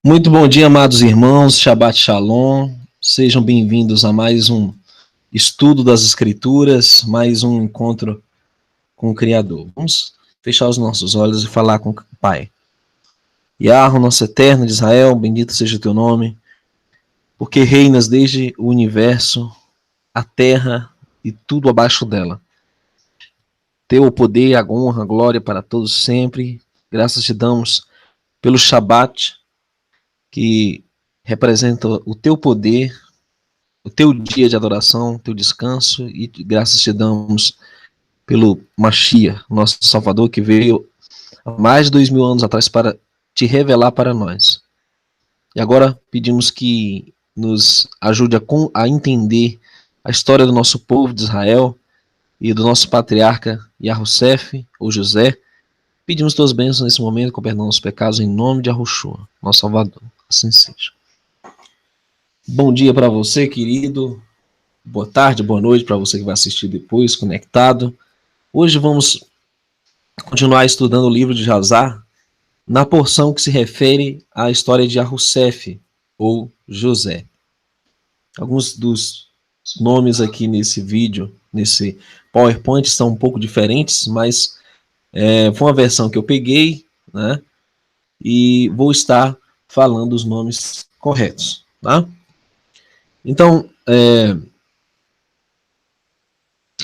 Muito bom dia, amados irmãos, Shabbat Shalom, sejam bem-vindos a mais um estudo das Escrituras, mais um encontro com o Criador. Vamos fechar os nossos olhos e falar com o Pai. Yahweh, nosso eterno de Israel, bendito seja o teu nome, porque reinas desde o universo, a terra e tudo abaixo dela. Teu poder, a honra, a glória para todos sempre. Graças te damos pelo Shabat, que representa o teu poder, o teu dia de adoração, o teu descanso, e graças te damos pelo Mashiach, nosso Salvador, que veio há mais de 2000 anos atrás para te revelar para nós. E agora pedimos que nos ajude a entender a história do nosso povo de Israel e do nosso patriarca Yahussef, ou José. Pedimos tuas bênçãos nesse momento, com perdão dos pecados, em nome de Yahushua, nosso Salvador. Assim seja. Bom dia para você, querido. Boa tarde, boa noite para você que vai assistir depois, conectado. Hoje vamos continuar estudando o livro de Jazar, na porção que se refere à história de Yahussef, ou José. Alguns dos nomes aqui nesse vídeo, nesse PowerPoint, são um pouco diferentes, mas foi uma versão que eu peguei, né? E vou estar falando os nomes corretos, tá? Então,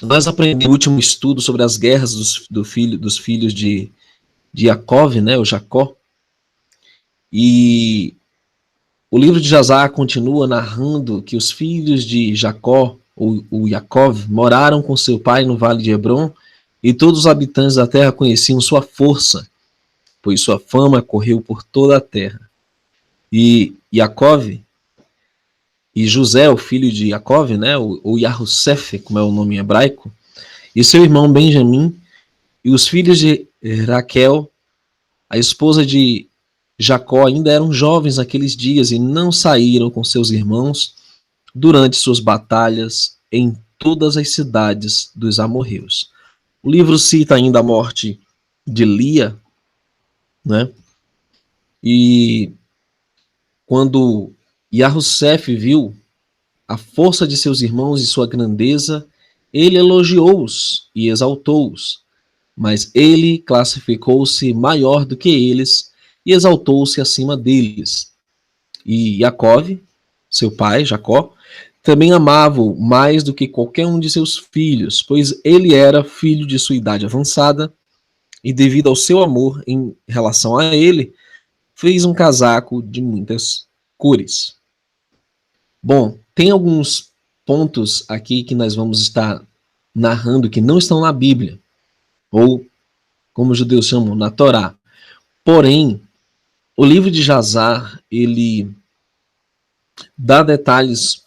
nós aprendemos no último estudo sobre as guerras dos filhos de Jacó, né, o Jacó, e o livro de Jazar continua narrando que os filhos de Jacó, o Yaakov, moraram com seu pai no vale de Hebron, e todos os habitantes da terra conheciam sua força, pois sua fama correu por toda a terra. E Yaakov e José, o filho de Yaakov, né, ou Yahussef, como é o nome em hebraico, e seu irmão Benjamim, e os filhos de Raquel, a esposa de Jacó, ainda eram jovens naqueles dias e não saíram com seus irmãos durante suas batalhas em todas as cidades dos amorreus. O livro cita ainda a morte de Lia, né? E quando Yahussef viu a força de seus irmãos e sua grandeza, ele elogiou-os e exaltou-os, mas ele classificou-se maior do que eles e exaltou-se acima deles. E Yaakov, seu pai, Jacó, também amava-o mais do que qualquer um de seus filhos, pois ele era filho de sua idade avançada, e devido ao seu amor em relação a ele, fez um casaco de muitas cores. Bom, tem alguns pontos aqui que nós vamos estar narrando que não estão na Bíblia, ou como os judeus chamam, na Torá. Porém, o livro de Jazar, ele dá detalhes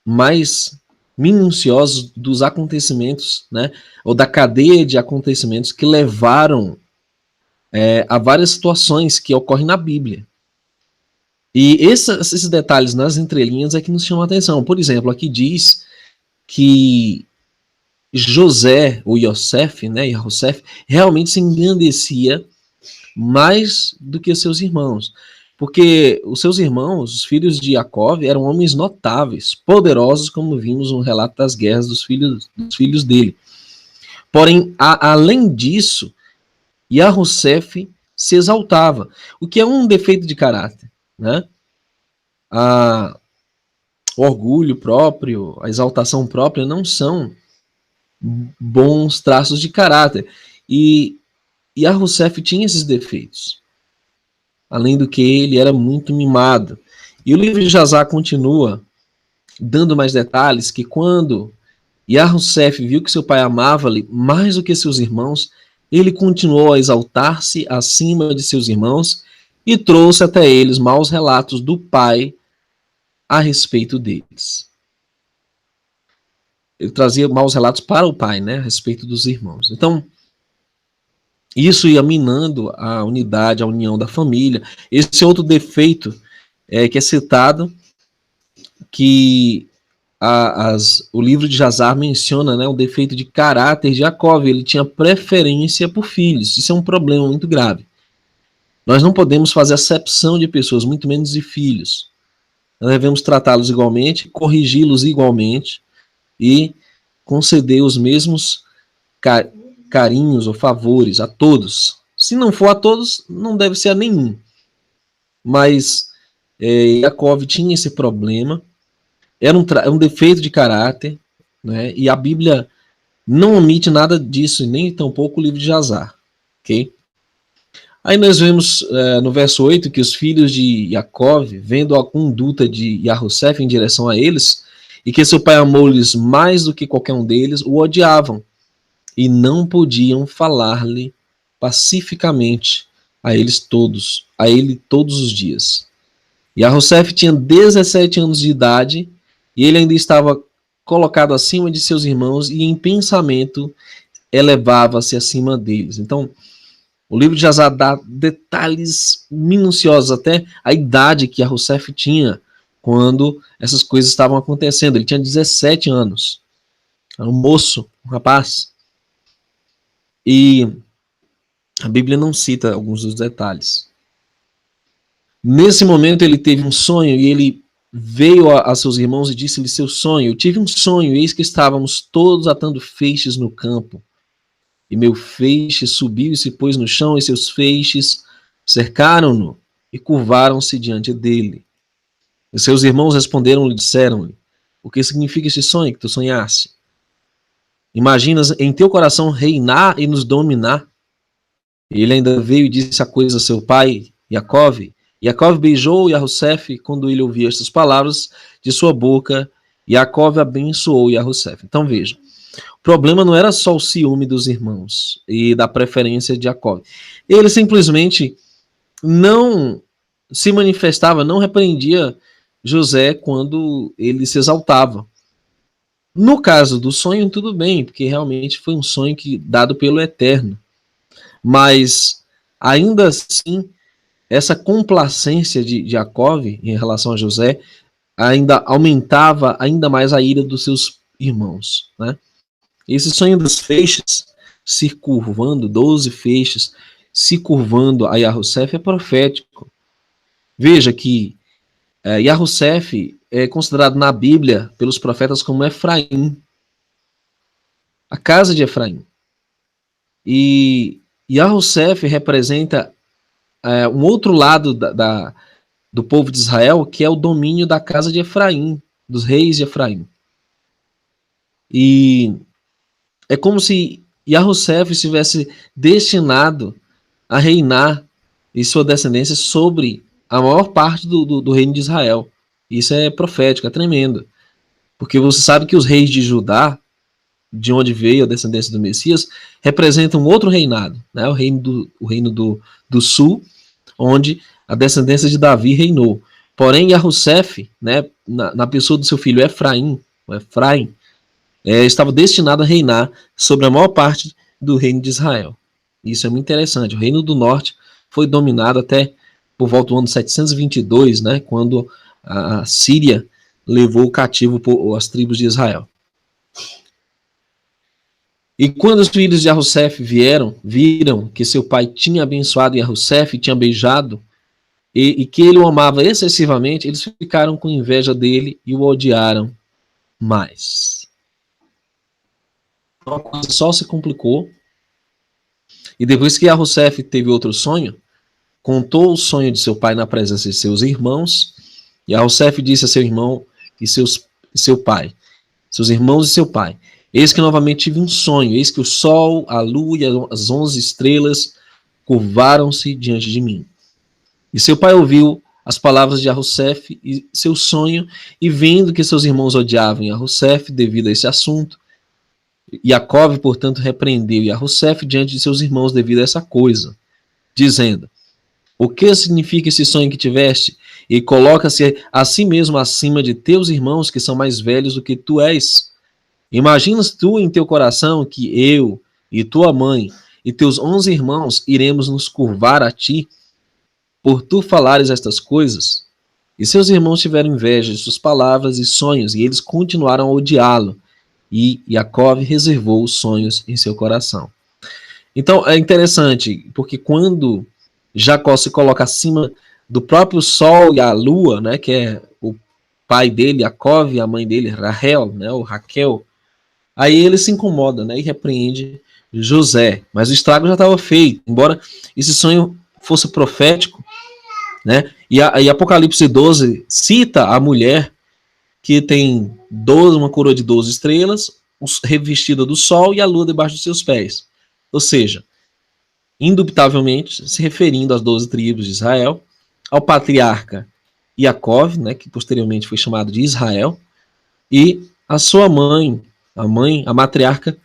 mais minuciosos dos acontecimentos, né, ou da cadeia de acontecimentos que levaram a várias situações que ocorrem na Bíblia. E esses detalhes nas entrelinhas é que nos chamam a atenção. Por exemplo, aqui diz que José, ou Yosef, né, Yahussef, realmente se engrandecia mais do que seus irmãos. Porque os seus irmãos, os filhos de Jacó, eram homens notáveis, poderosos, como vimos no relato das guerras dos filhos dele. Porém, além disso, Yahussef se exaltava, o que é um defeito de caráter, né? O orgulho próprio, a exaltação própria não são bons traços de caráter. E Yahussef tinha esses defeitos. Além do que ele era muito mimado. E o livro de Jazar continua dando mais detalhes que quando Yahussef viu que seu pai amava-lhe mais do que seus irmãos, ele continuou a exaltar-se acima de seus irmãos e trouxe até eles maus relatos do pai a respeito deles. Ele trazia maus relatos para o pai, né, a respeito dos irmãos. Então, isso ia minando a unidade, a união da família. Esse outro defeito que é citado, que o livro de Jazar menciona, né, o defeito de caráter de Jacó. Ele tinha preferência por filhos. Isso é um problema muito grave. Nós não podemos fazer acepção de pessoas, muito menos de filhos. Nós devemos tratá-los igualmente, corrigi-los igualmente e conceder os mesmos carinhos ou favores a todos. Se não for a todos, não deve ser a nenhum. Mas Jacó tinha esse problema, era um defeito de caráter, né? E a Bíblia não omite nada disso, nem tampouco o livro de Jazar. Ok? Aí nós vemos no verso 8 que os filhos de Jacó, vendo a conduta de Yahussef em direção a eles, e que seu pai amou-lhes mais do que qualquer um deles, o odiavam, e não podiam falar-lhe pacificamente a ele todos os dias. Yahussef tinha 17 anos de idade, e ele ainda estava colocado acima de seus irmãos, e em pensamento elevava-se acima deles. Então, o livro de Jazar dá detalhes minuciosos, até a idade que Yahussef tinha quando essas coisas estavam acontecendo. Ele tinha 17 anos. Era um moço, um rapaz. E a Bíblia não cita alguns dos detalhes. Nesse momento ele teve um sonho e ele veio a seus irmãos e disse-lhe seu sonho. Eu tive um sonho, eis que estávamos todos atando feixes no campo. E meu feixe subiu e se pôs no chão, e seus feixes cercaram-no e curvaram-se diante dele. E seus irmãos responderam-lhe e disseram-lhe: o que significa esse sonho que tu sonhaste? Imaginas em teu coração reinar e nos dominar? Ele ainda veio e disse a coisa a seu pai, Jacó. Jacó beijou Yahussef quando ele ouvia estas palavras de sua boca. Jacó abençoou Yahussef. Então veja. O problema não era só o ciúme dos irmãos e da preferência de Jacó. Ele simplesmente não se manifestava, não repreendia José quando ele se exaltava. No caso do sonho, tudo bem, porque realmente foi um sonho dado pelo Eterno. Mas, ainda assim, essa complacência de Jacó em relação a José ainda aumentava ainda mais a ira dos seus irmãos, né? Esse sonho dos feixes se curvando, 12 feixes se curvando a Yahussef é profético. Veja que Yahussef é considerado na Bíblia pelos profetas como Efraim, a casa de Efraim. E Yahussef representa um outro lado do povo de Israel, que é o domínio da casa de Efraim, dos reis de Efraim. E é como se Yahussef estivesse destinado a reinar e sua descendência sobre a maior parte do reino de Israel. Isso é profético, é tremendo. Porque você sabe que os reis de Judá, de onde veio a descendência do Messias, representam outro reinado, né? O reino do sul, onde a descendência de Davi reinou. Porém, Yahussef, né, na pessoa do seu filho Efraim, estava destinado a reinar sobre a maior parte do reino de Israel. Isso é muito interessante. O reino do norte foi dominado até por volta do ano 722, né, quando a Síria levou cativo as tribos de Israel. E quando os filhos de Yahussef viram que seu pai tinha abençoado Yahussef e tinha beijado, e que ele o amava excessivamente, eles ficaram com inveja dele e o odiaram mais. A coisa só se complicou. E depois que Yahussef teve outro sonho, contou o sonho de seu pai na presença de seus irmãos, Yahussef disse a seu irmão e seu pai, seus irmãos e seu pai: eis que novamente tive um sonho, eis que o sol, a lua e as 11 estrelas curvaram-se diante de mim. E seu pai ouviu as palavras de Yahussef e seu sonho, e vendo que seus irmãos odiavam Yahussef devido a esse assunto, Jacó, portanto, repreendeu Yahussef diante de seus irmãos devido a essa coisa, dizendo: o que significa esse sonho que tiveste? E coloca-se a si mesmo acima de teus irmãos, que são mais velhos do que tu és. Imaginas tu em teu coração que eu e tua mãe e teus 11 irmãos iremos nos curvar a ti, por tu falares estas coisas? E seus irmãos tiveram inveja de suas palavras e sonhos, e eles continuaram a odiá-lo. E Jacó reservou os sonhos em seu coração. Então é interessante, porque quando Jacó se coloca acima do próprio sol e a lua, né, que é o pai dele, Jacó, e a mãe dele, Rahel, né, ou Raquel. Aí ele se incomoda, né, e repreende José. Mas o estrago já estava feito, embora esse sonho fosse profético, né? E Apocalipse 12 cita a mulher que tem 12, uma coroa de 12 estrelas, revestida do sol e a lua debaixo dos seus pés. Ou seja, indubitavelmente se referindo às 12 tribos de Israel, ao patriarca Jacó, né, que posteriormente foi chamado de Israel, e a sua mãe, a matriarca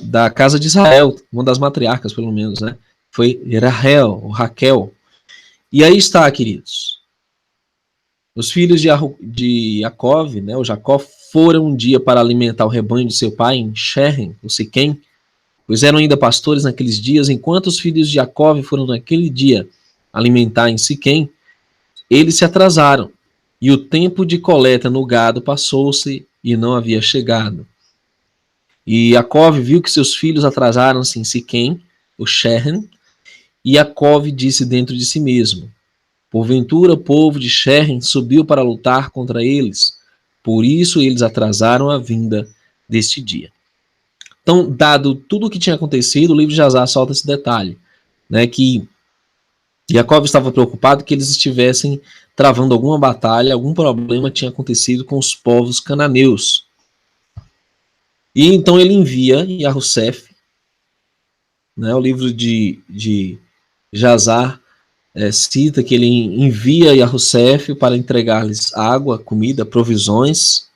da casa de Israel, uma das matriarcas pelo menos, né, foi Rahel, ou Raquel. E aí está, queridos, os filhos de Jacó, né, o Jacó, foram um dia para alimentar o rebanho de seu pai em Sherem, o Siquém, pois eram ainda pastores naqueles dias. Enquanto os filhos de Jacó foram naquele dia alimentar em Siquém, eles se atrasaram, e o tempo de coleta no gado passou-se e não havia chegado. E Jacó viu que seus filhos atrasaram-se em Siquém, o Sherem, e Jacó disse dentro de si mesmo: porventura o povo de Sherem subiu para lutar contra eles, por isso eles atrasaram a vinda deste dia. Então, dado tudo o que tinha acontecido, o livro de Jazar solta esse detalhe, né, que Jacó estava preocupado que eles estivessem travando alguma batalha, algum problema tinha acontecido com os povos cananeus. E então ele envia Yahussef, né, o livro de Jazar cita que ele envia Yahussef para entregar-lhes água, comida, provisões,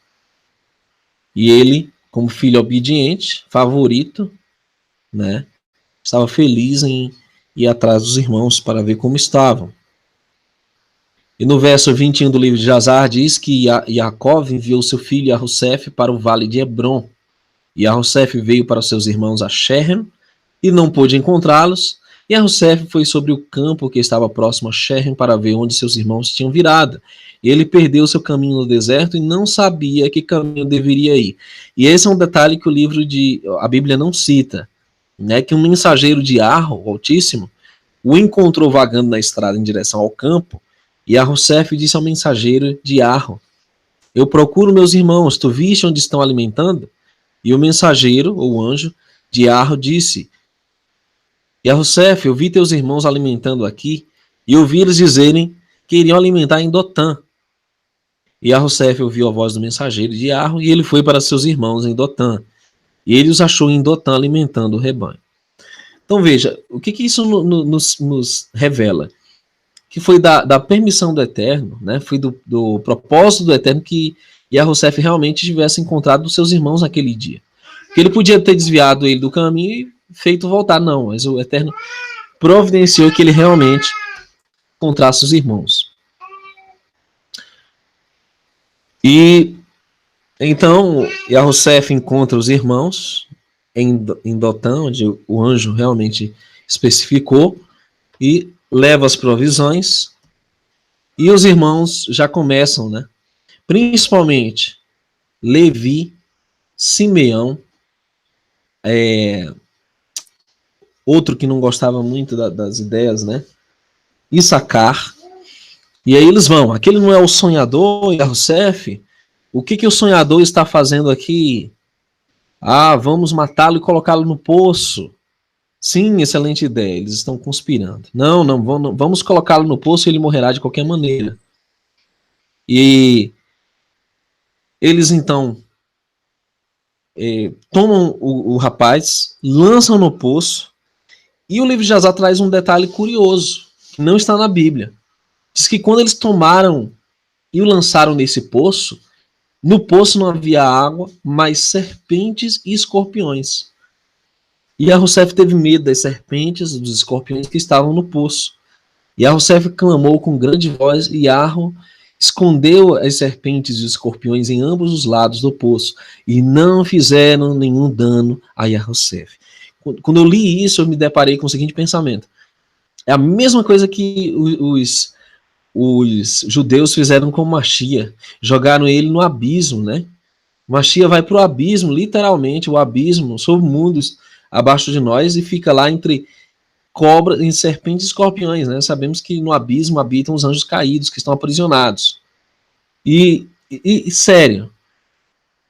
e ele, como filho obediente, favorito, né, estava feliz em ir atrás dos irmãos para ver como estavam. E no verso 21 do livro de Jazar diz que Jacó enviou seu filho Yahussef para o vale de Hebron. E Yahussef veio para os seus irmãos a Sherem e não pôde encontrá-los. E Yahussef foi sobre o campo que estava próximo a Sherem para ver onde seus irmãos tinham virado. Ele perdeu seu caminho no deserto e não sabia que caminho deveria ir. E esse é um detalhe que a Bíblia não cita, né? Que um mensageiro de Arro, o Altíssimo, o encontrou vagando na estrada em direção ao campo. E Yahussef disse ao mensageiro de Arro: eu procuro meus irmãos, tu viste onde estão alimentando? E o mensageiro, ou anjo, de Arro disse: Yahussef, eu vi teus irmãos alimentando aqui, e ouvi eles dizerem que iriam alimentar em Dotã. E Yahussef ouviu a voz do mensageiro de Arro, e ele foi para seus irmãos em Dotã. E ele os achou em Dotã alimentando o rebanho. Então veja, o que isso nos revela? Que foi da permissão do Eterno, né? Foi do propósito do Eterno que Yahussef realmente tivesse encontrado os seus irmãos naquele dia. Porque ele podia ter desviado ele do caminho e feito voltar, não, mas o Eterno providenciou que ele realmente encontrasse os irmãos. E então Yahussef encontra os irmãos em Dotã, onde o anjo realmente especificou, e leva as provisões, e os irmãos já começam, né? Principalmente Levi, Simeão, outro que não gostava muito das ideias, né? Issacar. E aí eles vão. Aquele não é o sonhador, Yahussef? O que o sonhador está fazendo aqui? Ah, vamos matá-lo e colocá-lo no poço. Sim, excelente ideia. Eles estão conspirando. Não, vamos colocá-lo no poço e ele morrerá de qualquer maneira. E eles então tomam o rapaz, lançam no poço, e o livro de Jazar traz um detalhe curioso, que não está na Bíblia. Diz que quando eles tomaram e o lançaram nesse poço, no poço não havia água, mas serpentes e escorpiões. E Yahussef teve medo das serpentes e dos escorpiões que estavam no poço. E Yahussef clamou com grande voz, e Arro escondeu as serpentes e os escorpiões em ambos os lados do poço, e não fizeram nenhum dano a Yahussef. Quando eu li isso, eu me deparei com o seguinte pensamento: é a mesma coisa que os judeus fizeram com Machia, jogaram ele no abismo, né? Machia vai para o abismo, literalmente, o abismo, submundos abaixo de nós, e fica lá entre cobras, em serpentes e escorpiões, né? Sabemos que no abismo habitam os anjos caídos que estão aprisionados. E sério,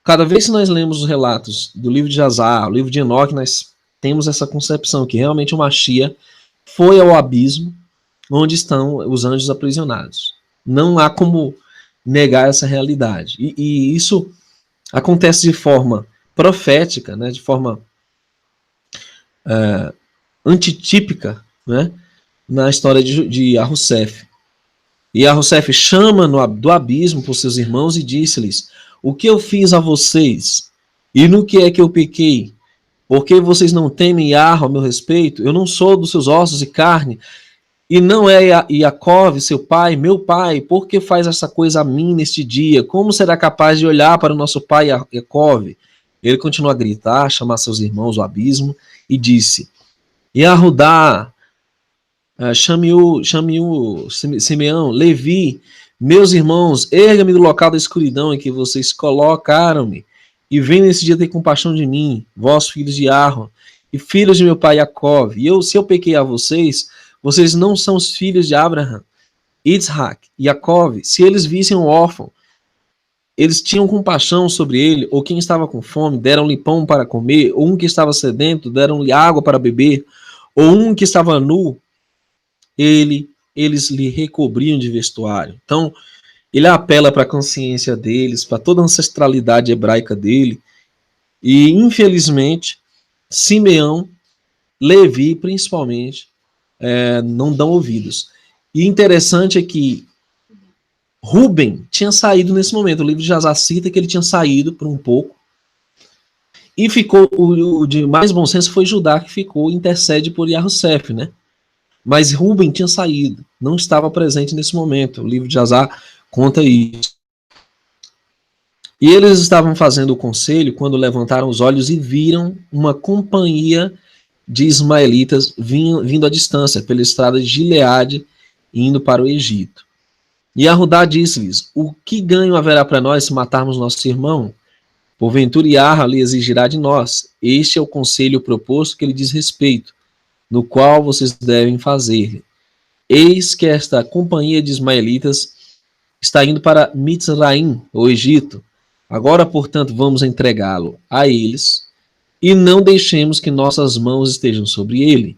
cada vez que nós lemos os relatos do livro de Jazar, o livro de Enoque, nós temos essa concepção que realmente o Mashiach foi ao abismo onde estão os anjos aprisionados. Não há como negar essa realidade. E isso acontece de forma profética, né, de forma antitípica, né, na história de Arrussef. E Arrussef chama do abismo por seus irmãos e disse-lhes: o que eu fiz a vocês? E no que é que eu pequei? Porque vocês não temem Yahweh ao meu respeito? Eu não sou dos seus ossos e carne, e não é Yaakov, seu pai, meu pai, por que faz essa coisa a mim neste dia? Como será capaz de olhar para o nosso pai Yaakov? Ele continuou a gritar, a chamar seus irmãos do abismo, e disse: Yahudá, chame-o, Simeão, Levi, meus irmãos, erga-me do local da escuridão em que vocês colocaram-me, e venham nesse dia ter compaixão de mim, vós filhos de Arro, e filhos de meu pai Yaakov. E se eu pequei a vocês, vocês não são os filhos de Abraham, Isaac, Yaakov. Se eles vissem um órfão, eles tinham compaixão sobre ele, ou quem estava com fome, deram-lhe pão para comer, ou um que estava sedento, deram-lhe água para beber, ou um que estava nu, eles lhe recobriam de vestuário. Então, ele apela para a consciência deles, para toda a ancestralidade hebraica dele, e infelizmente, Simeão, Levi, principalmente, não dão ouvidos. E interessante é que Rubem tinha saído nesse momento. O livro de Jazar cita que ele tinha saído por um pouco. E ficou, o de mais bom senso foi Judá, que ficou, intercede por Yahussef, né? Mas Rubem tinha saído, não estava presente nesse momento. O livro de Jazar conta isso. E eles estavam fazendo o conselho quando levantaram os olhos e viram uma companhia de ismaelitas vindo à distância, pela estrada de Gileade, indo para o Egito. E Yahudá disse-lhes: o que ganho haverá para nós se matarmos nosso irmão? Porventura Yahá lhe exigirá de nós. Este é o conselho proposto que lhe diz respeito, no qual vocês devem fazer. Eis que esta companhia de ismaelitas está indo para Mitzraim, o Egito. Agora, portanto, vamos entregá-lo a eles, e não deixemos que nossas mãos estejam sobre ele.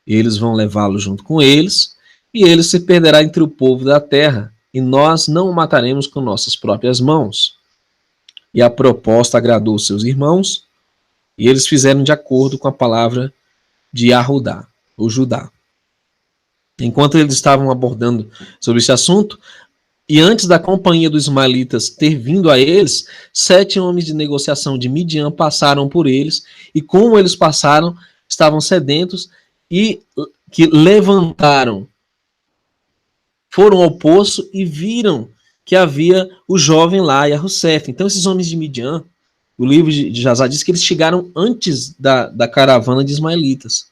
Eles vão levá-lo junto com eles, e ele se perderá entre o povo da terra, e nós não o mataremos com nossas próprias mãos. E a proposta agradou seus irmãos, e eles fizeram de acordo com a palavra de Yahudá, o Judá. Enquanto eles estavam abordando sobre esse assunto, e antes da companhia dos ismaelitas ter vindo a eles, 7 homens de negociação de Midian passaram por eles, e como eles passaram, estavam sedentos, e que levantaram, foram ao poço e viram que havia o jovem lá, Yahussef. Então esses homens de Midian, o livro de Jazar diz que eles chegaram antes da caravana de ismaelitas.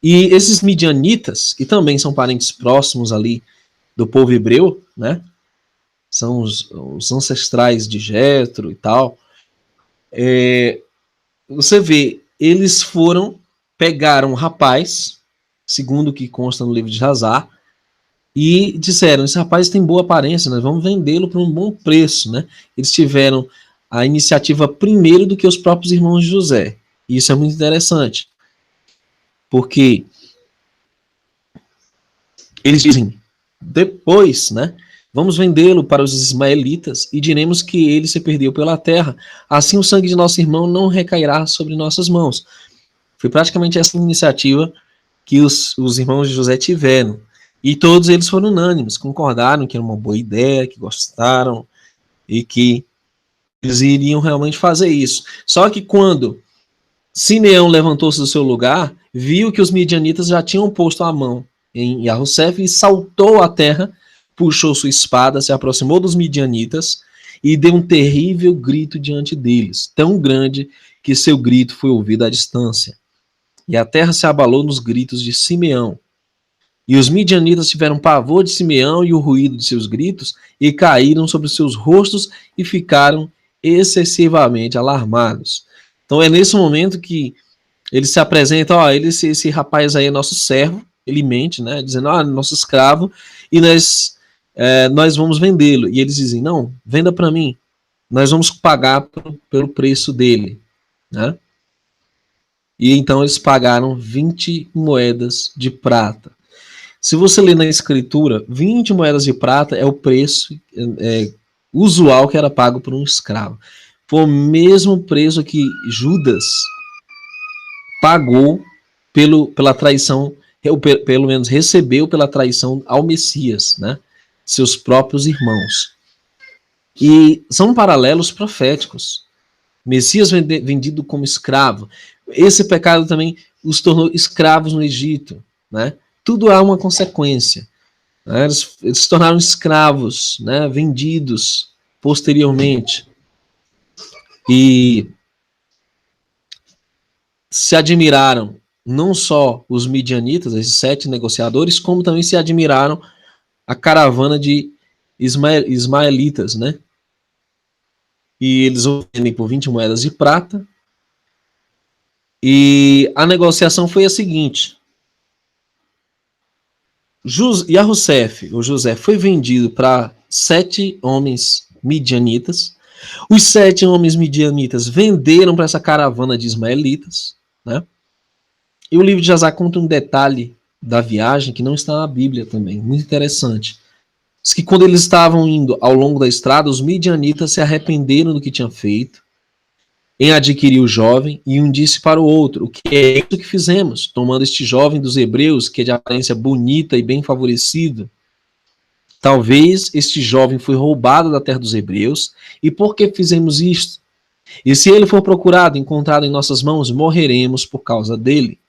E esses midianitas, que também são parentes próximos ali do povo hebreu, né? São os ancestrais de Jetro e tal. Você vê, eles pegaram um rapaz, segundo o que consta no livro de Jazar, e disseram: esse rapaz tem boa aparência, nós vamos vendê-lo por um bom preço, né? Eles tiveram a iniciativa primeiro do que os próprios irmãos de José. E isso é muito interessante, porque eles dizem depois, né? Vamos vendê-lo para os ismaelitas e diremos que ele se perdeu pela terra. Assim o sangue de nosso irmão não recairá sobre nossas mãos. Foi praticamente essa iniciativa que os irmãos de José tiveram. E todos eles foram unânimes, concordaram que era uma boa ideia, que gostaram e que eles iriam realmente fazer isso. Só que quando Simeão levantou-se do seu lugar, viu que os midianitas já tinham posto a mão em Yahussef e saltou à terra, puxou sua espada, se aproximou dos midianitas e deu um terrível grito diante deles, tão grande que seu grito foi ouvido à distância. E a terra se abalou nos gritos de Simeão. E os midianitas tiveram pavor de Simeão e o ruído de seus gritos, e caíram sobre seus rostos e ficaram excessivamente alarmados. Então é nesse momento que Ele se apresenta, ó, esse rapaz aí é nosso servo, ele mente, né, dizendo, ó, nosso escravo, e nós vamos vendê-lo. E eles dizem, não, venda para mim, nós vamos pagar pelo preço dele, né? E então eles pagaram 20 moedas de prata. Se você ler na escritura, 20 moedas de prata é o preço usual que era pago por um escravo. Foi o mesmo preço que Judas pagou pela traição, ou pelo menos recebeu pela traição ao Messias, né? Seus próprios irmãos. E são paralelos proféticos. Messias vendido como escravo. Esse pecado também os tornou escravos no Egito, né? Tudo há uma consequência. Né? Eles se tornaram escravos, né? Vendidos posteriormente. E se admiraram não só os midianitas, esses 7 negociadores, como também se admiraram a caravana de ismaelitas, né? E eles o vendem por 20 moedas de prata. E a negociação foi a seguinte: Yahussef, o José, foi vendido para 7 homens midianitas. Os 7 homens midianitas venderam para essa caravana de ismaelitas, né? E o livro de Jazá conta um detalhe da viagem que não está na Bíblia também, muito interessante. Diz que quando eles estavam indo ao longo da estrada, os midianitas se arrependeram do que tinham feito em adquirir o jovem, e um disse para o outro: o que é isso que fizemos, tomando este jovem dos hebreus, que é de aparência bonita e bem favorecido? Talvez este jovem foi roubado da terra dos hebreus, e por que fizemos isto? E se ele for procurado, encontrado em nossas mãos, morreremos por causa dele.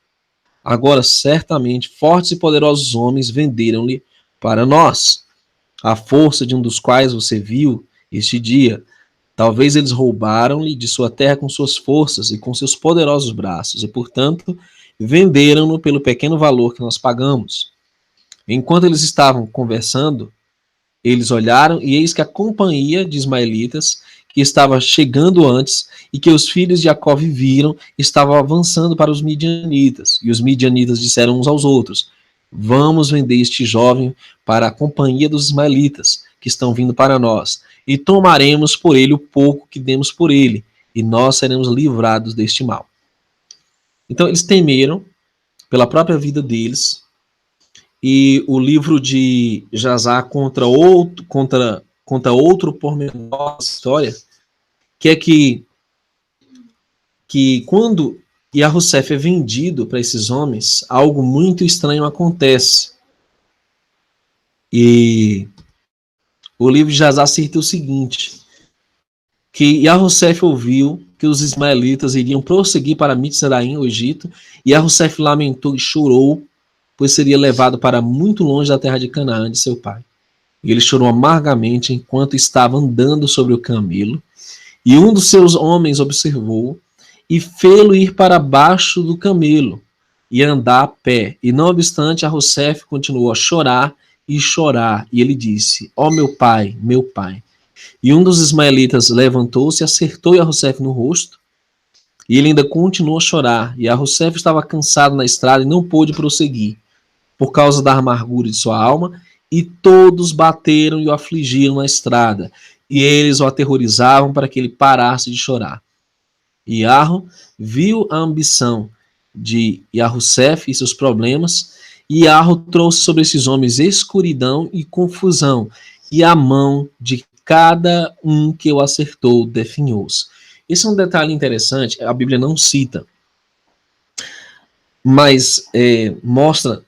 Agora, certamente, fortes e poderosos homens venderam-lhe para nós, a força de um dos quais você viu este dia. Talvez eles roubaram-lhe de sua terra com suas forças e com seus poderosos braços, e, portanto, venderam-no pelo pequeno valor que nós pagamos. Enquanto eles estavam conversando, eles olharam, e eis que a companhia de ismaelitas, que estava chegando antes, e que os filhos de Jacó viram, estavam avançando para os midianitas. E os midianitas disseram uns aos outros: vamos vender este jovem para a companhia dos ismaelitas, que estão vindo para nós, e tomaremos por ele o pouco que demos por ele, e nós seremos livrados deste mal. Então eles temeram pela própria vida deles, e o livro de Jazá conta outro pormenor da história, que é que quando Yahussef é vendido para esses homens, algo muito estranho acontece. E o livro de Jazá cita o seguinte: que Yahussef ouviu que os ismaelitas iriam prosseguir para Mitzraim, o Egito, e Yahussef lamentou e chorou, pois seria levado para muito longe da terra de Canaã de seu pai. E ele chorou amargamente enquanto estava andando sobre o camelo, e um dos seus homens observou e fê-lo ir para baixo do camelo e andar a pé. E não obstante, Yahussef continuou a chorar, e ele disse: ó meu pai, meu pai. E um dos ismaelitas levantou-se e acertou Yahussef no rosto, e ele ainda continuou a chorar. E Yahussef estava cansado na estrada e não pôde prosseguir, por causa da amargura de sua alma, e todos bateram e o afligiram na estrada, e eles o aterrorizavam para que ele parasse de chorar. E Yarro viu a ambição de Yahussef e seus problemas, e Yarro trouxe sobre esses homens escuridão e confusão, e a mão de cada um que o acertou definhou-se. Esse é um detalhe interessante, a Bíblia não cita, mas mostra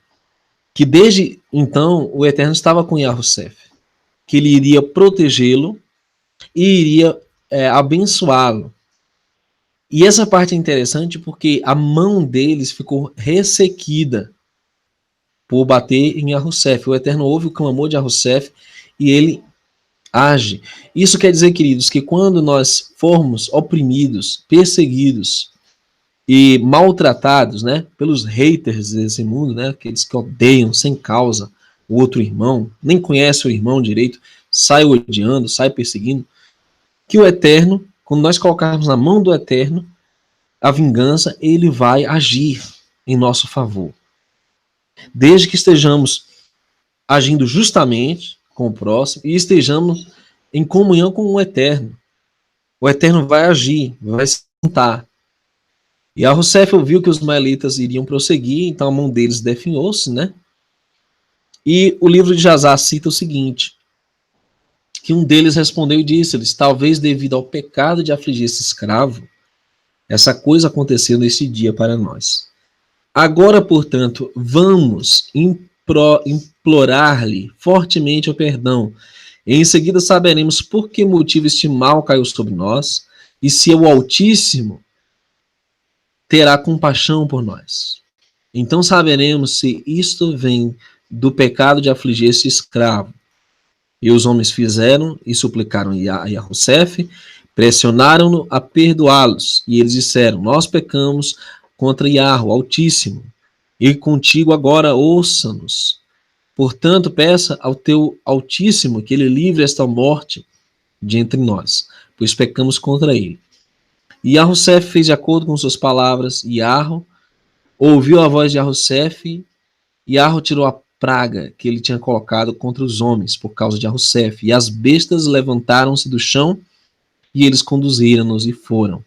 que desde então o Eterno estava com Yahussef, que ele iria protegê-lo e iria abençoá-lo. E essa parte é interessante porque a mão deles ficou ressequida por bater em Yahussef. O Eterno ouve o clamor de Yahussef e ele age. Isso quer dizer, queridos, que quando nós formos oprimidos, perseguidos e maltratados, né, pelos haters desse mundo, né, aqueles que odeiam sem causa o outro irmão, nem conhece o irmão direito, sai odiando, sai perseguindo, que o Eterno, quando nós colocarmos na mão do Eterno, a vingança, ele vai agir em nosso favor. Desde que estejamos agindo justamente com o próximo e estejamos em comunhão com o Eterno. O Eterno vai agir, vai se juntar. E Arrusef ouviu que os ismaelitas iriam prosseguir, então a mão deles definhou-se, né? E o livro de Jazar cita o seguinte, que um deles respondeu e disse-lhes, talvez devido ao pecado de afligir esse escravo, essa coisa aconteceu nesse dia para nós. Agora, portanto, vamos implorar-lhe fortemente o perdão. E em seguida saberemos por que motivo este mal caiu sobre nós e se o Altíssimo terá compaixão por nós. Então saberemos se isto vem do pecado de afligir esse escravo. E os homens fizeram e suplicaram a Arrusef, pressionaram-no a perdoá-los. E eles disseram, nós pecamos contra Yahweh, Altíssimo, e contigo agora ouça-nos. Portanto, peça ao teu Altíssimo que ele livre esta morte de entre nós, pois pecamos contra ele. E Arrusef fez de acordo com suas palavras, e Arro ouviu a voz de Arrusef, e Arro tirou a praga que ele tinha colocado contra os homens por causa de Arrusef, e as bestas levantaram-se do chão, e eles conduziram-nos e foram.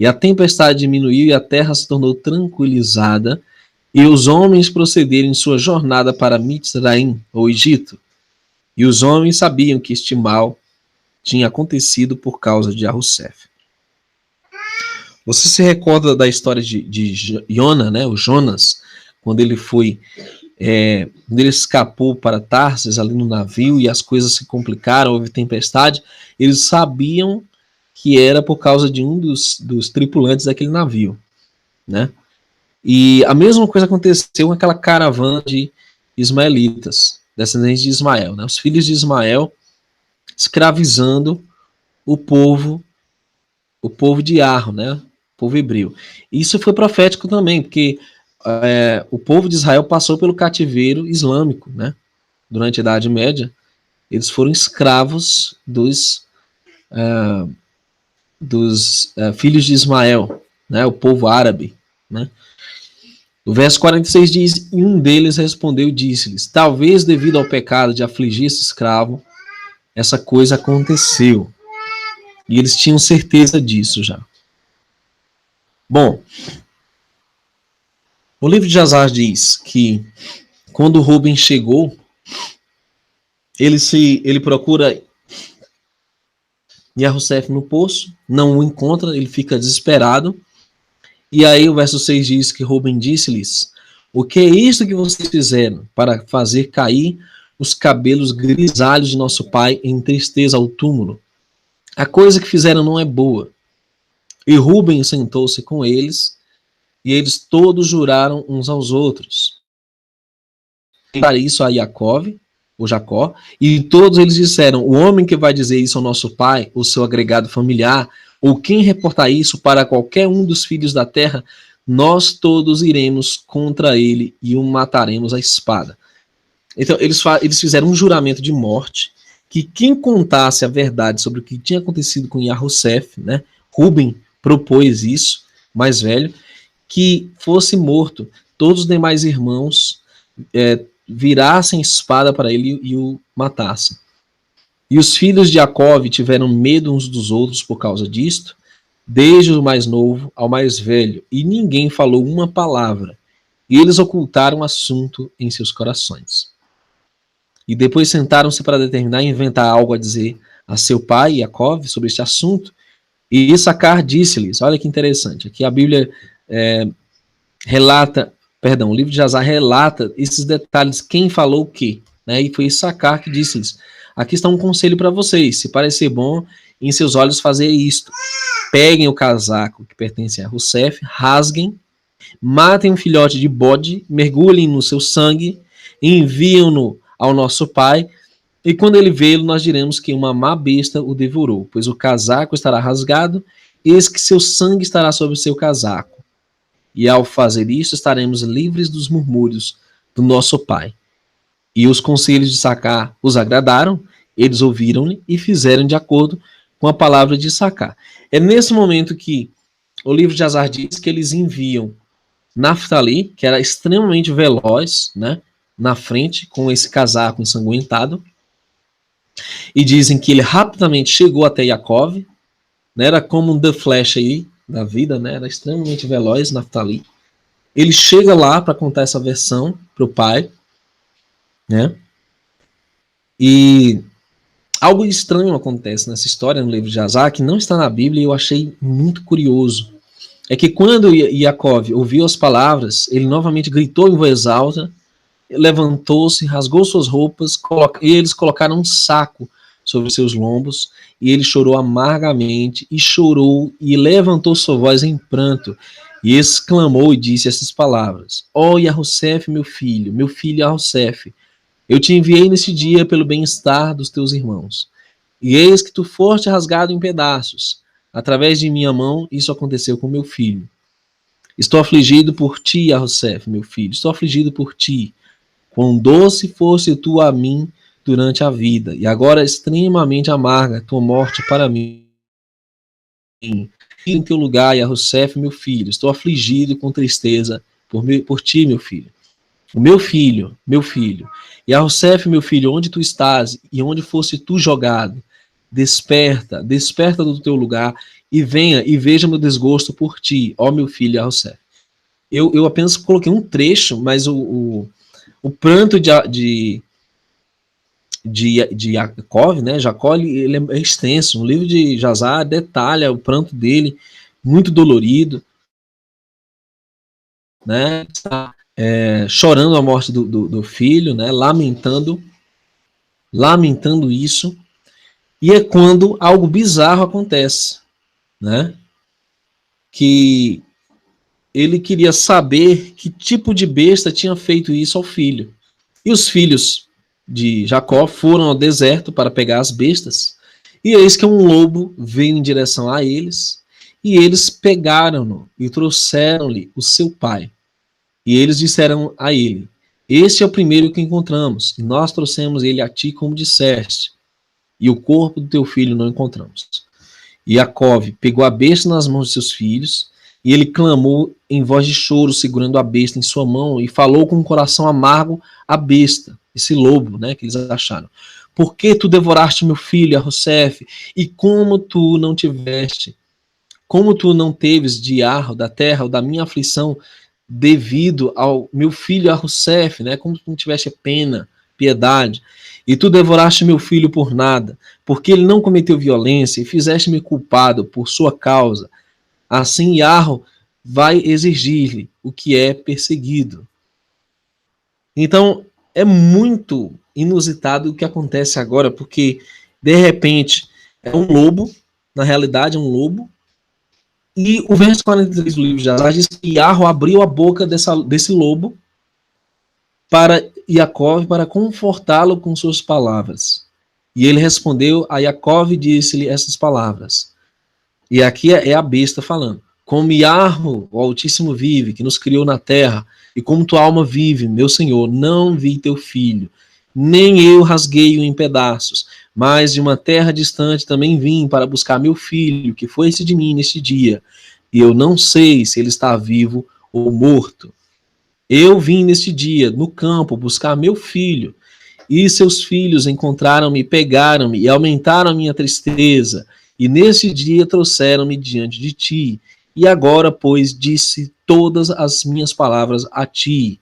E a tempestade diminuiu, e a terra se tornou tranquilizada, e os homens procederam em sua jornada para Mitzraim, ou Egito. E os homens sabiam que este mal tinha acontecido por causa de Arrusef. Você se recorda da história de Jona, né? O Jonas, quando ele foi, quando ele escapou para Tarsis ali no navio e as coisas se complicaram, houve tempestade, eles sabiam que era por causa de um dos tripulantes daquele navio, né? E a mesma coisa aconteceu com aquela caravana de ismaelitas, descendentes de Ismael, né? Os filhos de Ismael escravizando o povo de Arro, né? O povo hebreu. Isso foi profético também, porque o povo de Israel passou pelo cativeiro islâmico, né? Durante a Idade Média, eles foram escravos dos filhos de Ismael, né? O povo árabe, né? O verso 46 diz, e um deles respondeu e disse-lhes, talvez devido ao pecado de afligir esse escravo, essa coisa aconteceu. E eles tinham certeza disso já. Bom, o livro de Jazar diz que quando Rubem chegou, ele procura Arrusef no poço, não o encontra, ele fica desesperado. E aí o verso 6 diz que Rubem disse-lhes, o que é isso que vocês fizeram para fazer cair os cabelos grisalhos de nosso pai em tristeza ao túmulo? A coisa que fizeram não é boa. E Rubem sentou-se com eles, e eles todos juraram uns aos outros. Para isso a Jacó, e todos eles disseram, o homem que vai dizer isso ao nosso pai, o seu agregado familiar, ou quem reportar isso para qualquer um dos filhos da terra, nós todos iremos contra ele e o mataremos à espada. Então, eles fizeram um juramento de morte, que quem contasse a verdade sobre o que tinha acontecido com Arrusef, né? Rubem propôs isso, mais velho, que fosse morto. Todos os demais irmãos virassem espada para ele e o matassem. E os filhos de Jacó tiveram medo uns dos outros por causa disto, desde o mais novo ao mais velho, e ninguém falou uma palavra, e eles ocultaram o assunto em seus corações. E depois sentaram-se para determinar e inventar algo a dizer a seu pai, Jacó, sobre este assunto, e Issacar disse-lhes, olha que interessante, aqui a Bíblia o livro de Jazar relata esses detalhes, quem falou o quê, né? E foi Issacar que disse-lhes, aqui está um conselho para vocês, se parecer bom em seus olhos fazer isto, peguem o casaco que pertence a Arrusef, rasguem, matem um filhote de bode, mergulhem no seu sangue, enviam-no ao nosso pai, e quando ele vê-lo, nós diremos que uma má besta o devorou, pois o casaco estará rasgado, eis que seu sangue estará sobre o seu casaco. E ao fazer isso, estaremos livres dos murmúrios do nosso pai. E os conselhos de Issacar os agradaram, eles ouviram-lhe e fizeram de acordo com a palavra de Issacar. É nesse momento que o livro de Azar diz que eles enviam Naftali, que era extremamente veloz, né, na frente, com esse casaco ensanguentado, e dizem que ele rapidamente chegou até Yaakov, né, era como um The Flash aí da vida, né, era extremamente veloz, Naftali. Ele chega lá para contar essa versão para o pai, né, e algo estranho acontece nessa história no livro de Azar, que não está na Bíblia, e eu achei muito curioso. É que quando Yaakov ouviu as palavras, ele novamente gritou em voz alta, levantou-se, rasgou suas roupas, e eles colocaram um saco sobre seus lombos, e ele chorou amargamente, e chorou, e levantou sua voz em pranto, e exclamou e disse essas palavras: Ó Yahussef, meu filho Yahussef, eu te enviei nesse dia pelo bem-estar dos teus irmãos. E eis que tu foste rasgado em pedaços. Através de minha mão, isso aconteceu com meu filho. Estou afligido por ti, Yahussef, meu filho. Estou afligido por ti. Quão doce fosse tu a mim durante a vida, e agora extremamente amarga tua morte para mim. Em teu lugar, Yahussef, meu filho. Estou afligido com tristeza por ti, meu filho. O meu filho, Yahussef, meu filho, onde tu estás e onde fosse tu jogado, desperta, desperta do teu lugar e venha e veja meu desgosto por ti, ó meu filho Yahussef. Eu apenas coloquei um trecho, mas o pranto de Yaakov, né, Jacó, ele é extenso. No livro de Jazar detalha o pranto dele, muito dolorido, né, chorando a morte do filho, né, lamentando isso, e é quando algo bizarro acontece, né, que ele queria saber que tipo de besta tinha feito isso ao filho. E os filhos de Jacó foram ao deserto para pegar as bestas, e eis que um lobo veio em direção a eles, e eles pegaram-no e trouxeram-lhe o seu pai. E eles disseram a ele: Este é o primeiro que encontramos, e nós trouxemos ele a ti como disseste, e o corpo do teu filho não encontramos. E Yaakov pegou a besta nas mãos de seus filhos, e ele clamou em voz de choro, segurando a besta em sua mão, e falou com um coração amargo a besta, esse lobo, né, que eles acharam. Por que tu devoraste meu filho, Yahussef? E como tu não teves de ar da terra ou da minha aflição, devido ao meu filho Yahussef, né, como tu não tiveste pena, piedade, e tu devoraste meu filho por nada, porque ele não cometeu violência, e fizeste-me culpado por sua causa. Assim Yahweh vai exigir-lhe o que é perseguido. Então, é muito inusitado o que acontece agora, porque, de repente, é um lobo, na realidade é um lobo, e o verso 43 do livro de Azar diz que Yahweh abriu a boca desse lobo para Yaakov, para confortá-lo com suas palavras. E ele respondeu a Yaakov e disse-lhe essas palavras. E aqui é a besta falando. Como Yahweh, o Altíssimo, vive, que nos criou na terra, e como tua alma vive, meu Senhor, não vi teu filho, nem eu rasguei-o em pedaços, mas de uma terra distante também vim para buscar meu filho, que foi-se de mim neste dia, e eu não sei se ele está vivo ou morto. Eu vim neste dia, no campo, buscar meu filho, e seus filhos encontraram-me, pegaram-me e aumentaram a minha tristeza, e nesse dia trouxeram-me diante de ti. E agora, pois, disse todas as minhas palavras a ti.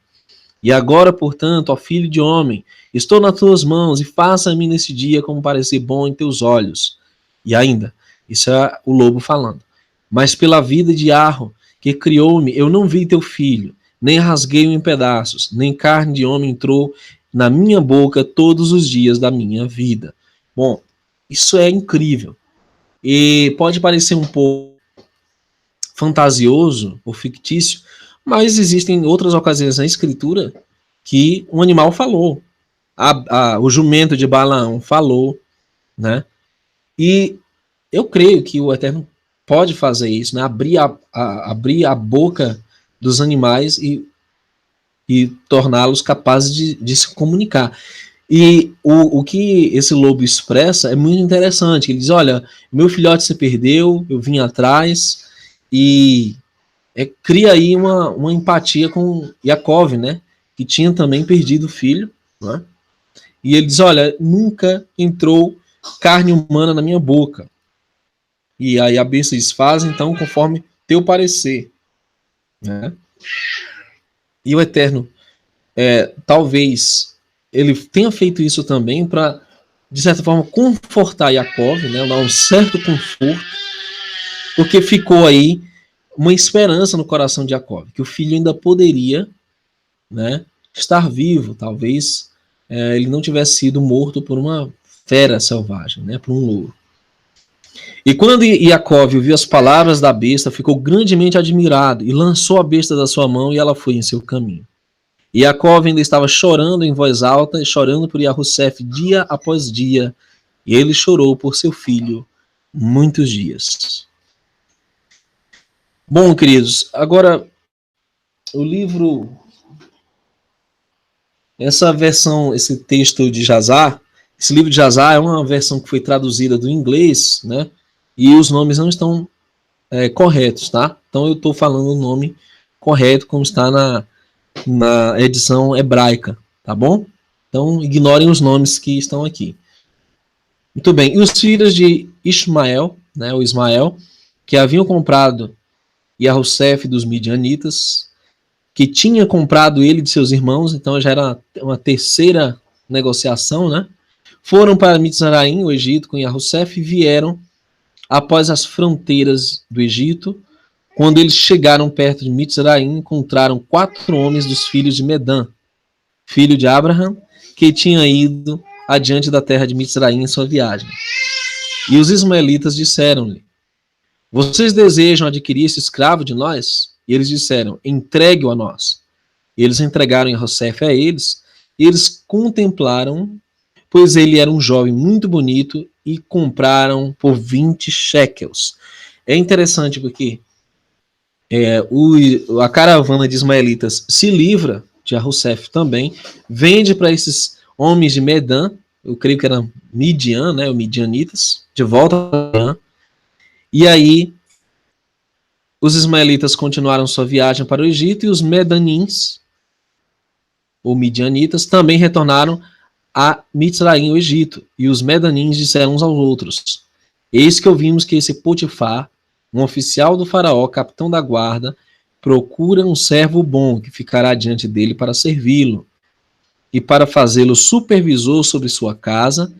E agora, portanto, ó filho de homem, estou nas tuas mãos, e faça-me nesse dia como parecer bom em teus olhos. E ainda, isso é o lobo falando. Mas pela vida de Yahweh, que criou-me, eu não vi teu filho, nem rasguei-o em pedaços, nem carne de homem entrou na minha boca todos os dias da minha vida. Bom, isso é incrível. E pode parecer um pouco fantasioso ou fictício, mas existem outras ocasiões na escritura que um animal falou. O jumento de Balaão falou, né? E eu creio que o Eterno pode fazer isso, né? Abrir a boca dos animais e torná-los capazes de se comunicar. E o que esse lobo expressa é muito interessante. Ele diz: olha, meu filhote se perdeu, eu vim atrás, e cria aí uma empatia com Yaakov, né? Que tinha também perdido o filho, né? E ele diz, olha, nunca entrou carne humana na minha boca. E aí a besta diz, faz então conforme teu parecer, né? E o Eterno, talvez ele tenha feito isso também para, de certa forma, confortar Yaakov, né? Dar um certo conforto, porque ficou aí uma esperança no coração de Jacob, que o filho ainda poderia, né, estar vivo, talvez ele não tivesse sido morto por uma fera selvagem, né, por um louro. E quando Jacob ouviu as palavras da besta, ficou grandemente admirado e lançou a besta da sua mão e ela foi em seu caminho. E Jacob ainda estava chorando em voz alta e chorando por Yahussef dia após dia, e ele chorou por seu filho muitos dias. Bom, queridos, agora o livro, essa versão, esse texto de Jazar, esse livro de Jazar é uma versão que foi traduzida do inglês, né? E os nomes não estão corretos, tá? Então eu estou falando o nome correto como está na edição hebraica, tá bom? Então ignorem os nomes que estão aqui. Muito bem. E os filhos de Ismael, né? O Ismael, que haviam comprado Yahussef dos midianitas, que tinha comprado ele de seus irmãos, então já era uma terceira negociação, né? Foram para Mitzraim, o Egito, com Yahussef, e vieram após as fronteiras do Egito. Quando eles chegaram perto de Mitzraim, encontraram 4 homens dos filhos de Medã, filho de Abraham, que tinha ido adiante da terra de Mitzraim em sua viagem. E os ismaelitas disseram-lhe, vocês desejam adquirir esse escravo de nós? E eles disseram, entregue-o a nós. E eles entregaram Yahussef a eles, e eles contemplaram, pois ele era um jovem muito bonito, e compraram por 20 shekels. É interessante porque a caravana de ismaelitas se livra de Yahussef também, vende para esses homens de Medã, eu creio que era Midian, né, os midianitas, de volta a Medã. E aí, os ismaelitas continuaram sua viagem para o Egito e os medanins, ou midianitas, também retornaram a Mitzraim, o Egito. E os medanins disseram uns aos outros, eis que ouvimos que esse Potifar, um oficial do faraó, capitão da guarda, procura um servo bom que ficará diante dele para servi-lo e para fazê-lo supervisor sobre sua casa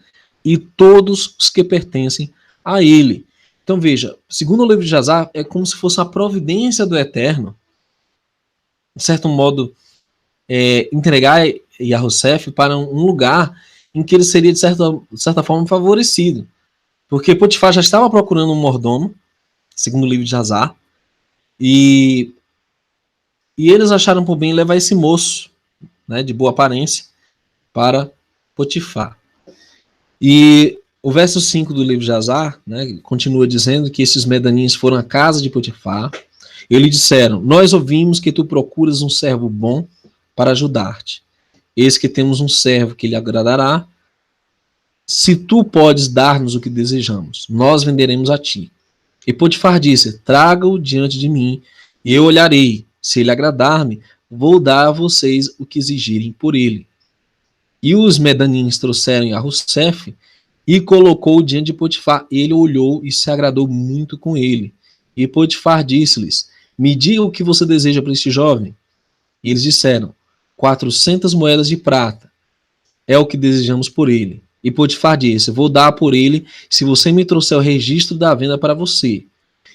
e todos os que pertencem a ele. Então veja, segundo o livro de Jazar, é como se fosse a providência do Eterno, de certo modo, entregar Yahussef para um lugar em que ele seria, de certa forma, favorecido. Porque Potifar já estava procurando um mordomo, segundo o livro de Jazar, e eles acharam por bem levar esse moço, né, de boa aparência, para Potifar. E o verso 5 do livro de Jazar, né, continua dizendo que esses medanins foram à casa de Potifar. E lhe disseram, nós ouvimos que tu procuras um servo bom para ajudar-te. Eis que temos um servo que lhe agradará. Se tu podes dar-nos o que desejamos, nós venderemos a ti. E Potifar disse, traga-o diante de mim, e eu olharei. Se ele agradar-me, vou dar a vocês o que exigirem por ele. E os medanins trouxeram Yahussef e colocou diante de Potifar. Ele olhou e se agradou muito com ele. E Potifar disse-lhes, me diga o que você deseja para este jovem. E eles disseram, 400 moedas de prata é o que desejamos por ele. E Potifar disse, vou dar por ele se você me trouxer o registro da venda para você.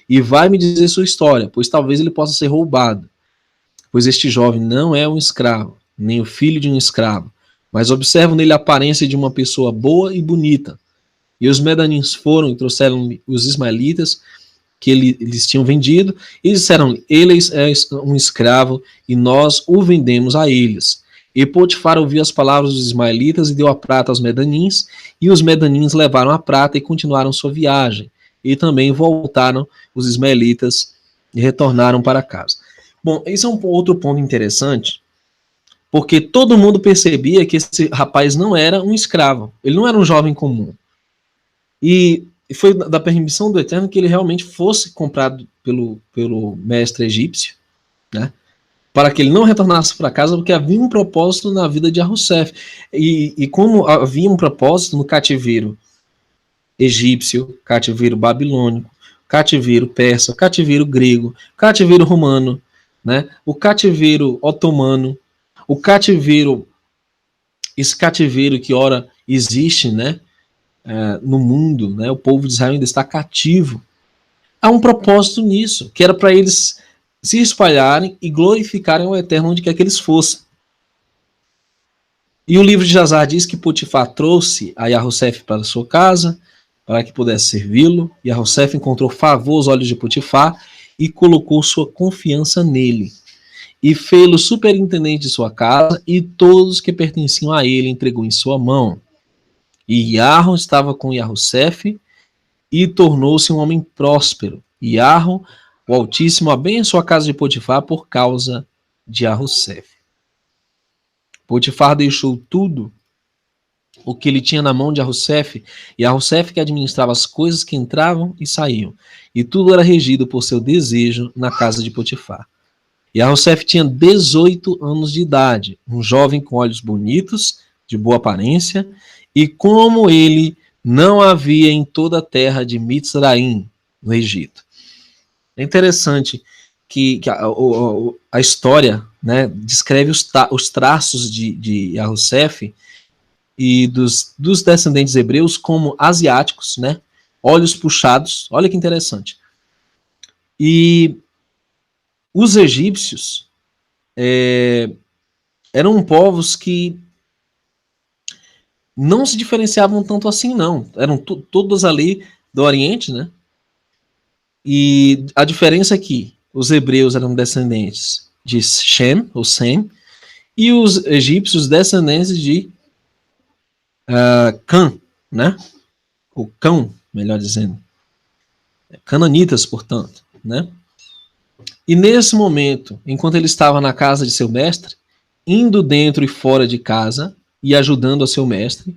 E vai me dizer sua história, pois talvez ele possa ser roubado. Pois este jovem não é um escravo, nem o filho de um escravo, mas observo nele a aparência de uma pessoa boa e bonita. E os medanins foram e trouxeram os ismaelitas que eles tinham vendido, e disseram, ele é um escravo, e nós o vendemos a eles. E Potifar ouviu as palavras dos ismaelitas e deu a prata aos medanins, e os medanins levaram a prata e continuaram sua viagem. E também voltaram os ismaelitas e retornaram para casa. Bom, esse é um outro ponto interessante, porque todo mundo percebia que esse rapaz não era um escravo, ele não era um jovem comum. E E foi da permissão do Eterno que ele realmente fosse comprado pelo mestre egípcio, né? Para que ele não retornasse para casa, porque havia um propósito na vida de Arrussef. E como havia um propósito no cativeiro egípcio, cativeiro babilônico, cativeiro persa, cativeiro grego, cativeiro romano, né? O cativeiro otomano, o cativeiro, esse cativeiro que ora existe, né? No mundo, né? O povo de Israel ainda está cativo. Há um propósito nisso, que era para eles se espalharem e glorificarem o Eterno onde quer que eles fossem. E o livro de Jazar diz que Potifar trouxe a Yahussef para sua casa, para que pudesse servi-lo. Yahussef encontrou favor aos olhos de Potifar e colocou sua confiança nele. E fê-lo superintendente de sua casa, e todos que pertenciam a ele entregou em sua mão. E Yarro estava com Yahussef e tornou-se um homem próspero. E Yarro, o Altíssimo, abençoou a casa de Potifar por causa de Yahussef. Potifar deixou tudo o que ele tinha na mão de Arrussef, e Arrussef que administrava as coisas que entravam e saíam, e tudo era regido por seu desejo na casa de Potifar. E Arrussef tinha 18 anos de idade, um jovem com olhos bonitos, de boa aparência, e como ele não havia em toda a terra de Mitzraim, no Egito. É interessante que a história, né, descreve os traços de Arrussef e dos descendentes hebreus como asiáticos, né? Olhos puxados, olha que interessante. E os egípcios eram povos que não se diferenciavam tanto assim, não. Eram todos ali do Oriente, né? E a diferença é que os hebreus eram descendentes de Shem, ou Sem, e os egípcios descendentes de Cã, né? O Cão, melhor dizendo. Cananitas, portanto, né? E nesse momento, enquanto ele estava na casa de seu mestre, indo dentro e fora de casa e ajudando a seu mestre,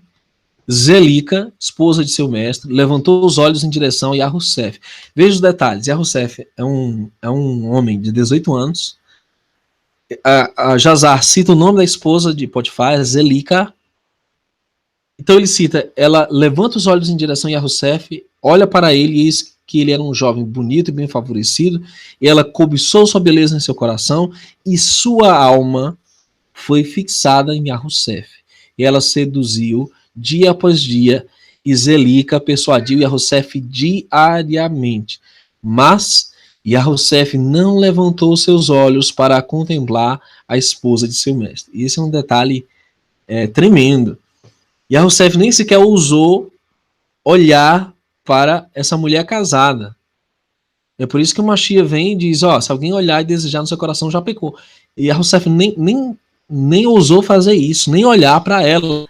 Zelica, esposa de seu mestre, levantou os olhos em direção a Yahussef. Veja os detalhes. Yahussef é um homem de 18 anos. A Jazar cita o nome da esposa de Potifar, Zelica. Então ele cita, ela levanta os olhos em direção a Yahussef, olha para ele e diz que ele era um jovem bonito e bem favorecido, e ela cobiçou sua beleza em seu coração, e sua alma foi fixada em Yahussef. E ela seduziu dia após dia, e Zelica persuadiu Yahussef diariamente. Mas Yahussef não levantou seus olhos para contemplar a esposa de seu mestre. Isso é um detalhe tremendo. Yahussef nem sequer ousou olhar para essa mulher casada. É por isso que o Mashiach vem e diz, se alguém olhar e desejar no seu coração, já pecou. E Yahussef nem ousou fazer isso, nem olhar para ela.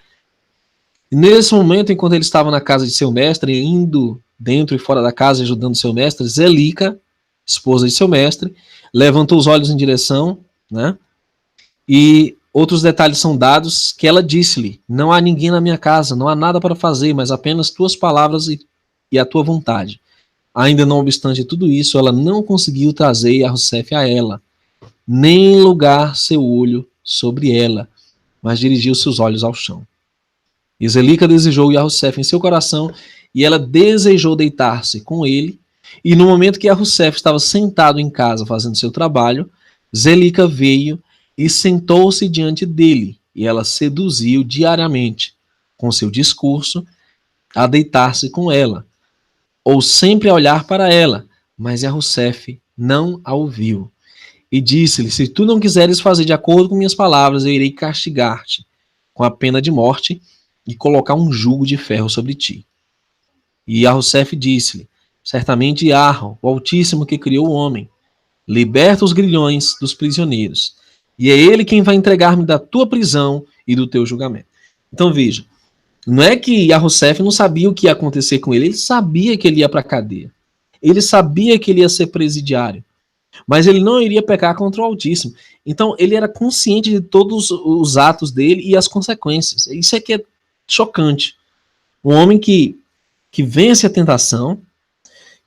E nesse momento, enquanto ele estava na casa de seu mestre, indo dentro e fora da casa, ajudando seu mestre, Zelica, esposa de seu mestre, levantou os olhos em direção, né? E outros detalhes são dados que ela disse-lhe, não há ninguém na minha casa, não há nada para fazer, mas apenas tuas palavras e a tua vontade. Ainda não obstante tudo isso, ela não conseguiu trazer Yahussef a ela, nem lugar seu olho sobre ela, mas dirigiu seus olhos ao chão. E Zelica desejou Yahussef em seu coração, e ela desejou deitar-se com ele, e no momento que Yahussef estava sentado em casa fazendo seu trabalho, Zelica veio e sentou-se diante dele, e ela seduziu diariamente, com seu discurso, a deitar-se com ela, ou sempre a olhar para ela, mas Yahussef não a ouviu. E disse-lhe, se tu não quiseres fazer de acordo com minhas palavras, eu irei castigar-te com a pena de morte e colocar um jugo de ferro sobre ti. E Yahussef disse-lhe, certamente Yarro, o Altíssimo que criou o homem, liberta os grilhões dos prisioneiros, e é ele quem vai entregar-me da tua prisão e do teu julgamento. Então veja, não é que Yahussef não sabia o que ia acontecer com ele, ele sabia que ele ia para a cadeia, ele sabia que ele ia ser presidiário, mas ele não iria pecar contra o Altíssimo. Então ele era consciente de todos os atos dele e as consequências. Isso é que é chocante. Um homem que que vence a tentação,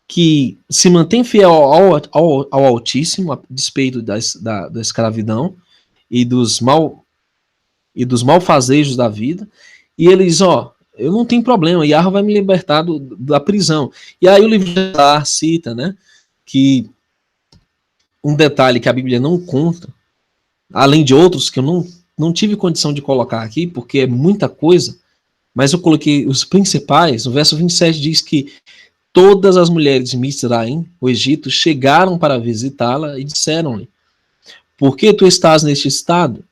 que se mantém fiel ao Altíssimo, a despeito da escravidão e dos malfazejos da vida, e ele diz, eu não tenho problema, Yahweh vai me libertar da prisão. E aí o livro de Jazar cita, né, que um detalhe que a Bíblia não conta, além de outros que eu não tive condição de colocar aqui, porque é muita coisa, mas eu coloquei os principais. O verso 27 diz que todas as mulheres de Mizraim, o Egito, chegaram para visitá-la e disseram-lhe, por que tu estás neste estado?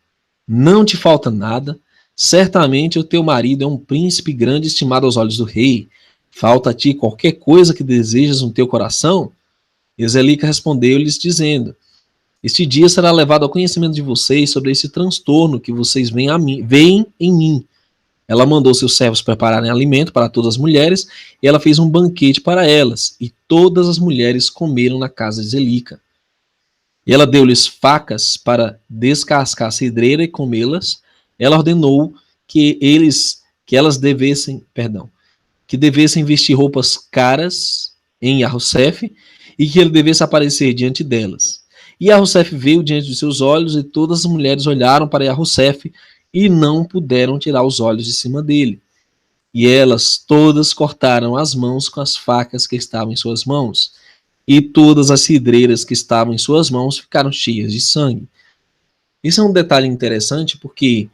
Não te falta nada, certamente o teu marido é um príncipe grande estimado aos olhos do rei. Falta a ti qualquer coisa que desejas no teu coração? E Zelica respondeu-lhes dizendo, este dia será levado ao conhecimento de vocês sobre esse transtorno que vocês veem em mim. Ela mandou seus servos prepararem alimento para todas as mulheres, e ela fez um banquete para elas, e todas as mulheres comeram na casa de Zelica. E ela deu-lhes facas para descascar a cidreira e comê-las. Ela ordenou que elas devessem vestir roupas caras em Yahusef, e que ele devesse aparecer diante delas. E Yahusef veio diante de seus olhos, e todas as mulheres olharam para Yahusef, e não puderam tirar os olhos de cima dele. E elas todas cortaram as mãos com as facas que estavam em suas mãos, e todas as cidreiras que estavam em suas mãos ficaram cheias de sangue. Isso é um detalhe interessante, porque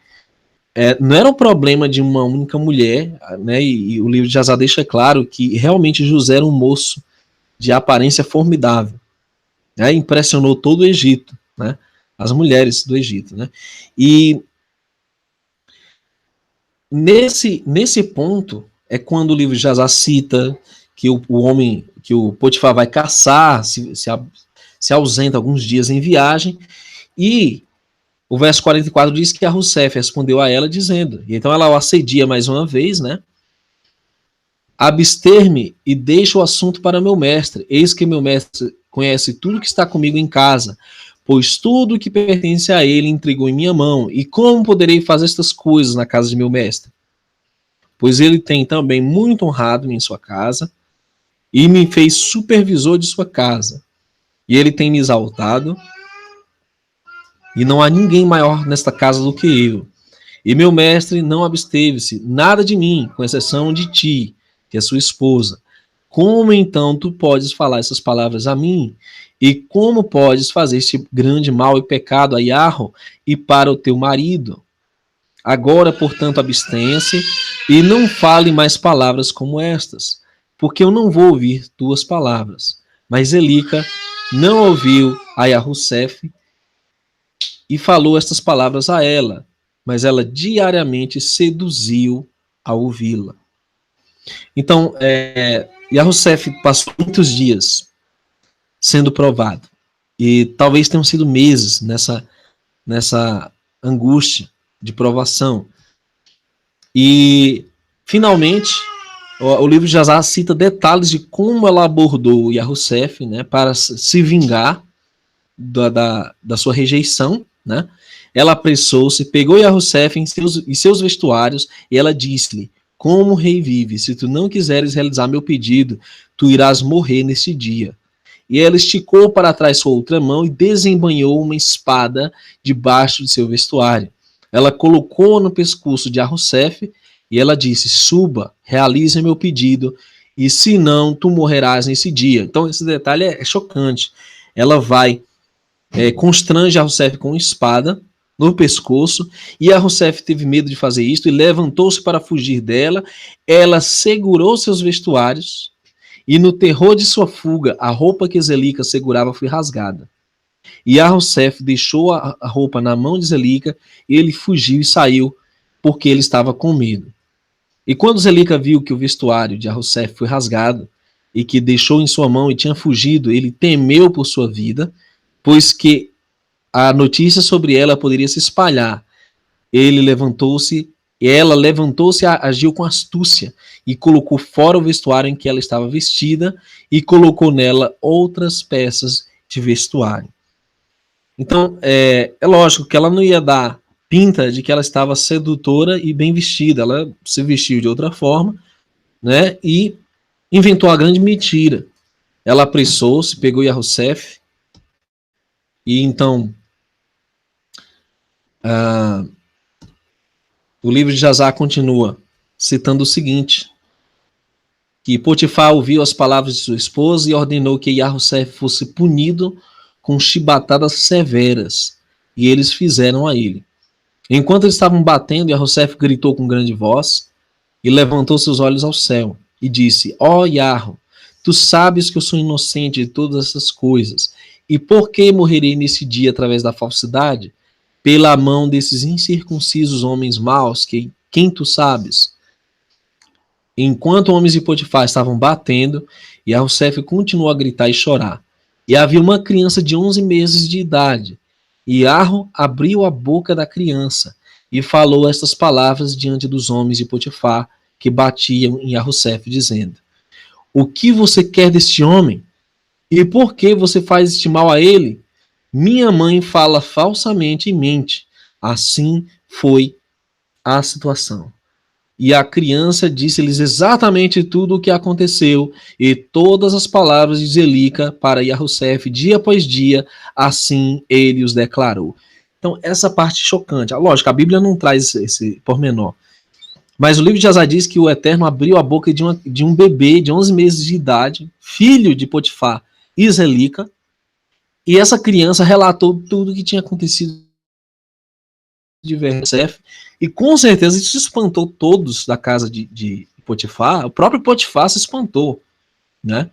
não era um problema de uma única mulher, né? E o livro de Jazar deixa claro que realmente José era um moço de aparência formidável, né? Impressionou todo o Egito, né? As mulheres do Egito, né? E nesse ponto é quando o livro de Jazar cita que que o Potifar vai caçar, se ausenta alguns dias em viagem, e o verso 44 diz que Yahusef respondeu a ela dizendo, e então ela o assedia mais uma vez, né? Abster-me e deixa o assunto para meu mestre, eis que meu mestre conhece tudo que está comigo em casa, pois tudo que pertence a ele entregou em minha mão, e como poderei fazer estas coisas na casa de meu mestre? Pois ele tem também muito honrado em sua casa, e me fez supervisor de sua casa, e ele tem me exaltado, e não há ninguém maior nesta casa do que eu. E meu mestre não absteve-se nada de mim, com exceção de ti, que é sua esposa. Como então tu podes falar essas palavras a mim? E como podes fazer este grande mal e pecado a Yahweh e para o teu marido? Agora, portanto, abstenha-se e não fale mais palavras como estas, porque eu não vou ouvir tuas palavras. Mas Zelica não ouviu a Yahusef e falou estas palavras a ela, mas ela diariamente seduziu a ouvi-la. Então, Yahusef passou muitos dias sendo provado, e talvez tenham sido meses nessa angústia de provação. E, finalmente, o livro de Jazar cita detalhes de como ela abordou Yahusef, né, para se vingar da sua rejeição, né? Ela apressou-se, pegou Yahusef em seus vestuários, e ela disse-lhe, como o rei vive, se tu não quiseres realizar meu pedido, tu irás morrer neste dia. E ela esticou para trás sua outra mão e desembanhou uma espada debaixo de seu vestuário. Ela colocou no pescoço de Yahusef, e ela disse, suba, realize meu pedido, e se não, tu morrerás nesse dia. Então esse detalhe é chocante. Ela vai, constrange Yahusef com espada no pescoço, e Yahusef teve medo de fazer isso, e levantou-se para fugir dela. Ela segurou seus vestuários, e no terror de sua fuga, a roupa que Zelica segurava foi rasgada. E Yahusef deixou a roupa na mão de Zelica, e ele fugiu e saiu, porque ele estava com medo. E quando Zelica viu que o vestuário de Yahusef foi rasgado, e que deixou em sua mão e tinha fugido, ele temeu por sua vida, pois que a notícia sobre ela poderia se espalhar. Ela levantou-se e agiu com astúcia, e colocou fora o vestuário em que ela estava vestida, e colocou nela outras peças de vestuário. Então, é lógico que ela não ia dar pinta de que ela estava sedutora e bem vestida, ela se vestiu de outra forma, né? E inventou a grande mentira. Ela apressou-se, pegou Yahussef, e então o livro de Jazar continua citando o seguinte, que Potifar ouviu as palavras de sua esposa e ordenou que Yahussef fosse punido com chibatadas severas, e eles fizeram a ele. Enquanto eles estavam batendo, Yahussef gritou com grande voz e levantou seus olhos ao céu e disse: Ó Yahweh, tu sabes que eu sou inocente de todas essas coisas, e por que morrerei nesse dia através da falsidade? Pela mão desses incircuncisos homens maus, quem tu sabes? Enquanto homens de Potifar estavam batendo, Yahussef continuou a gritar e chorar. E havia uma criança de 11 meses de idade. E Yarro abriu a boca da criança e falou estas palavras diante dos homens de Potifar que batiam em Yahussef, dizendo: O que você quer deste homem? E por que você faz este mal a ele? Minha mãe fala falsamente e mente. Assim foi a situação. E a criança disse-lhes exatamente tudo o que aconteceu e todas as palavras de Zelica para Yahussef dia após dia, assim ele os declarou. Então, essa parte chocante. Lógico, a Bíblia não traz esse pormenor. Mas o livro de Jazar diz que o Eterno abriu a boca de um bebê de 11 meses de idade, filho de Potifar e Zelica, e essa criança relatou tudo o que tinha acontecido de Yahussef, e com certeza isso espantou todos da casa de Potifar. O próprio Potifar se espantou, né?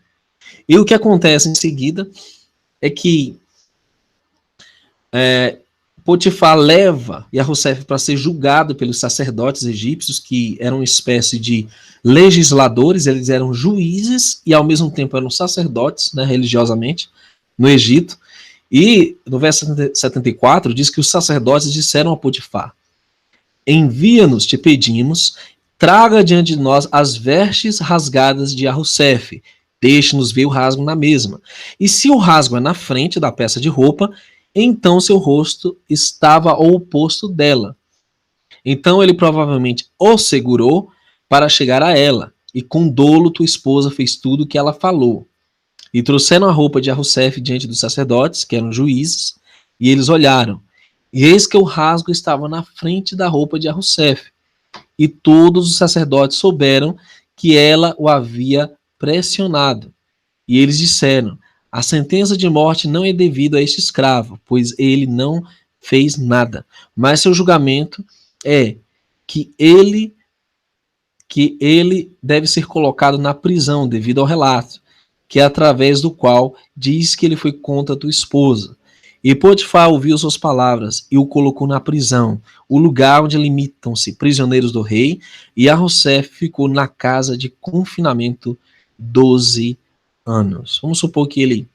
E o que acontece em seguida é que Potifar leva Yahussef para ser julgado pelos sacerdotes egípcios, que eram uma espécie de legisladores, eles eram juízes e ao mesmo tempo eram sacerdotes, né, religiosamente, no Egito. E no verso 74 diz que os sacerdotes disseram a Potifar: Envia-nos, te pedimos, traga diante de nós as vestes rasgadas de Yahussef, deixe-nos ver o rasgo na mesma. E se o rasgo é na frente da peça de roupa, então seu rosto estava ao oposto dela. Então ele provavelmente o segurou para chegar a ela, e com dolo tua esposa fez tudo o que ela falou. E trouxeram a roupa de Yahussef diante dos sacerdotes, que eram juízes, e eles olharam. E eis que o rasgo estava na frente da roupa de Yahussef. E todos os sacerdotes souberam que ela o havia pressionado. E eles disseram: a sentença de morte não é devida a este escravo, pois ele não fez nada. Mas seu julgamento é que ele deve ser colocado na prisão devido ao relato, que é através do qual diz que ele foi contra tua esposa. E Potifar ouviu suas palavras e o colocou na prisão, o lugar onde limitam-se prisioneiros do rei, e Yahussef ficou na casa de confinamento 12 anos. Vamos supor que ele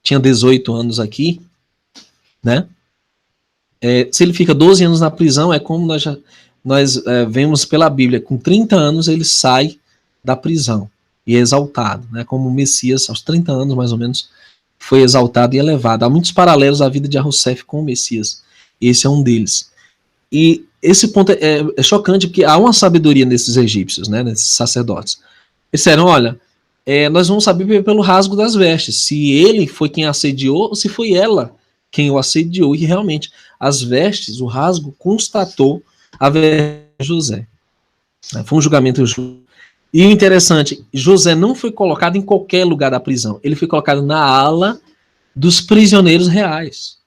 tinha 18 anos aqui, né? Se ele fica 12 anos na prisão, é como nós vemos pela Bíblia, com 30 anos ele sai da prisão e é exaltado, né? Como o Messias, aos 30 anos mais ou menos, foi exaltado e elevado. Há muitos paralelos à vida de Yahussef com o Messias. Esse é um deles. E esse ponto é chocante, porque há uma sabedoria nesses egípcios, né? Nesses sacerdotes. Eles disseram: olha, nós vamos saber pelo rasgo das vestes, se ele foi quem assediou ou se foi ela quem o assediou. E realmente, as vestes, o rasgo, constatou a veste de José. Foi um julgamento justo. E o interessante, José não foi colocado em qualquer lugar da prisão. Ele foi colocado na ala dos prisioneiros reais.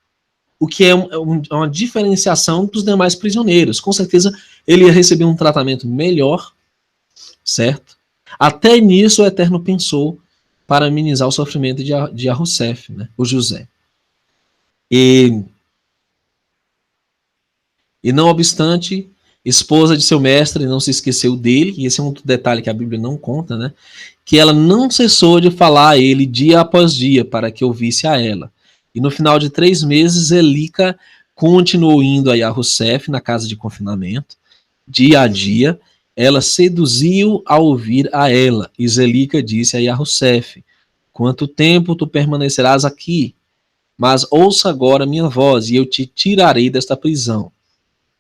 O que é uma diferenciação dos demais prisioneiros. Com certeza, ele ia receber um tratamento melhor, certo? Até nisso o Eterno pensou para amenizar o sofrimento de Yahussef, né? O José. E não obstante, esposa de seu mestre não se esqueceu dele, e esse é um detalhe que a Bíblia não conta, né? Que ela não cessou de falar a ele dia após dia para que ouvisse a ela. E no final de 3 meses, Zelica continuou indo a Yahussef na casa de confinamento, dia a dia. Ela seduziu a ouvir a ela, e Zelica disse a Yahussef: quanto tempo tu permanecerás aqui? Mas ouça agora minha voz, e eu te tirarei desta prisão.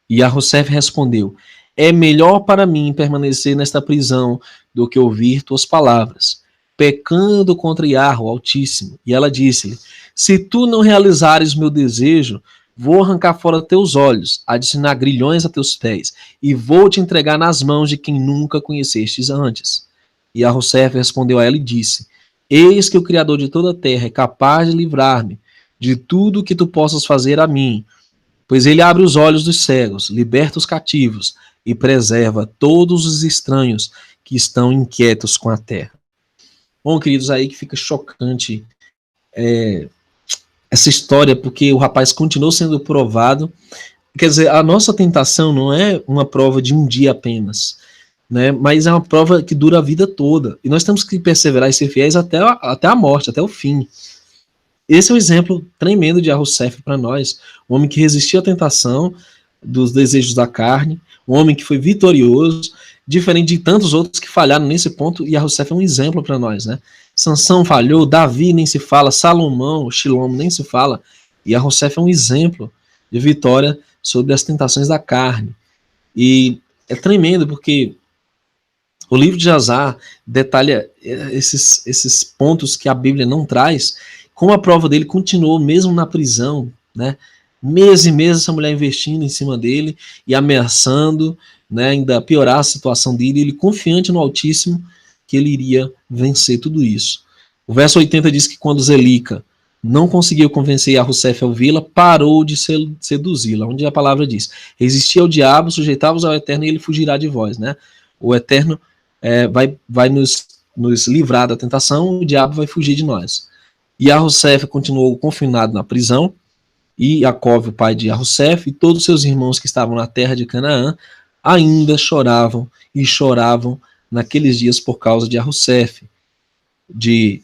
E Yahussef respondeu: É melhor para mim permanecer nesta prisão do que ouvir tuas palavras, pecando contra Yahweh, o Altíssimo. E ela disse-lhe: se tu não realizares meu desejo, vou arrancar fora teus olhos, adicionar grilhões a teus pés, e vou te entregar nas mãos de quem nunca conhecestes antes. E a Rossef respondeu a ela e disse: eis que o Criador de toda a terra é capaz de livrar-me de tudo que tu possas fazer a mim, pois ele abre os olhos dos cegos, liberta os cativos e preserva todos os estranhos que estão inquietos com a terra. Bom, queridos, aí que fica chocante essa história, porque o rapaz continuou sendo provado. Quer dizer, a nossa tentação não é uma prova de um dia apenas, né? Mas é uma prova que dura a vida toda. E nós temos que perseverar e ser fiéis até a morte, até o fim. Esse é um exemplo tremendo de Rossef para nós. Um homem que resistiu à tentação dos desejos da carne, um homem que foi vitorioso, diferente de tantos outros que falharam nesse ponto, e Rossef é um exemplo para nós, né? Sansão falhou, Davi nem se fala, Salomão, Shilomo nem se fala, e Rossef é um exemplo de vitória sobre as tentações da carne. E é tremendo porque o livro de Jazar detalha esses pontos que a Bíblia não traz, como a prova dele continuou mesmo na prisão, né? Meses e meses essa mulher investindo em cima dele e ameaçando, né, ainda piorar a situação dele, ele confiante no Altíssimo que ele iria vencer tudo isso. O verso 80 diz que quando Zelica não conseguiu convencer Rossef a ouvi-la, parou de seduzi-la, onde a palavra diz: resistia ao diabo, sujeitava-vos ao Eterno e ele fugirá de vós, né? O Eterno vai nos livrar da tentação, o diabo vai fugir de nós. E Rossef continuou confinado na prisão, e Jacove, o pai de Rossef, e todos seus irmãos que estavam na terra de Canaã, ainda choravam e choravam naqueles dias por causa de Rossef, de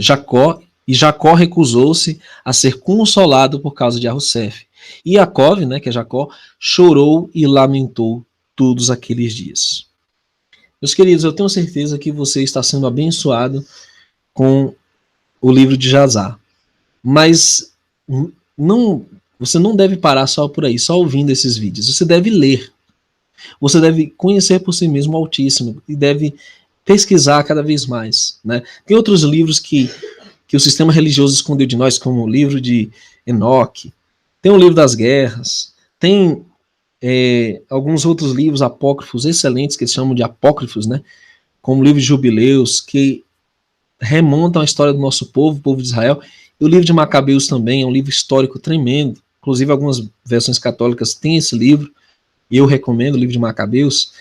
Jacó, e Jacó recusou-se a ser consolado por causa de Rossef. E Jacove, né, que é Jacó, chorou e lamentou todos aqueles dias. Meus queridos, eu tenho certeza que você está sendo abençoado com o livro de Jazar, mas você não deve parar só por aí, só ouvindo esses vídeos. Você deve ler. Você deve conhecer por si mesmo o Altíssimo e deve pesquisar cada vez mais, né? Tem outros livros que o sistema religioso escondeu de nós, como o livro de Enoque, tem o livro das guerras, tem alguns outros livros apócrifos excelentes, que eles chamam de apócrifos, né? Como o livro de Jubileus, que remontam a história do nosso povo, o povo de Israel. E o livro de Macabeus também é um livro histórico tremendo. Inclusive, algumas versões católicas têm esse livro, e eu recomendo o livro de Macabeus.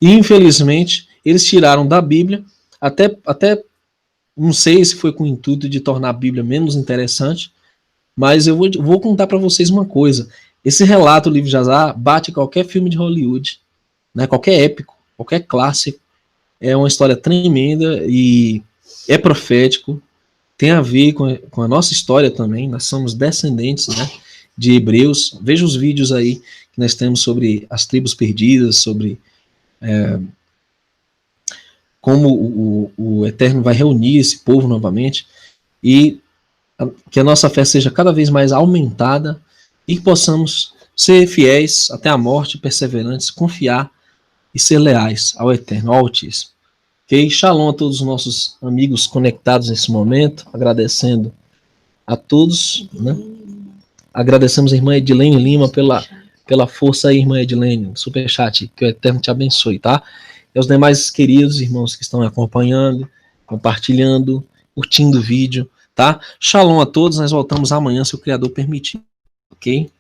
E, infelizmente, eles tiraram da Bíblia, até não sei se foi com o intuito de tornar a Bíblia menos interessante, mas eu vou contar para vocês uma coisa. Esse relato, o livro de Jazar, bate qualquer filme de Hollywood, né? Qualquer épico, qualquer clássico. É uma história tremenda e é profético, tem a ver com a nossa história também. Nós somos descendentes, né, de hebreus. Veja os vídeos aí que nós temos sobre as tribos perdidas, sobre como o Eterno vai reunir esse povo novamente, e que a nossa fé seja cada vez mais aumentada e que possamos ser fiéis até a morte, perseverantes, confiar e ser leais ao Eterno, ao Altíssimo. Ok? Shalom a todos os nossos amigos conectados nesse momento, agradecendo a todos, né? Agradecemos a irmã Edilene Lima pela força aí, irmã Edilene, superchat, que o Eterno te abençoe, tá? E aos demais queridos irmãos que estão acompanhando, compartilhando, curtindo o vídeo, tá? Shalom a todos, nós voltamos amanhã, se o Criador permitir, ok?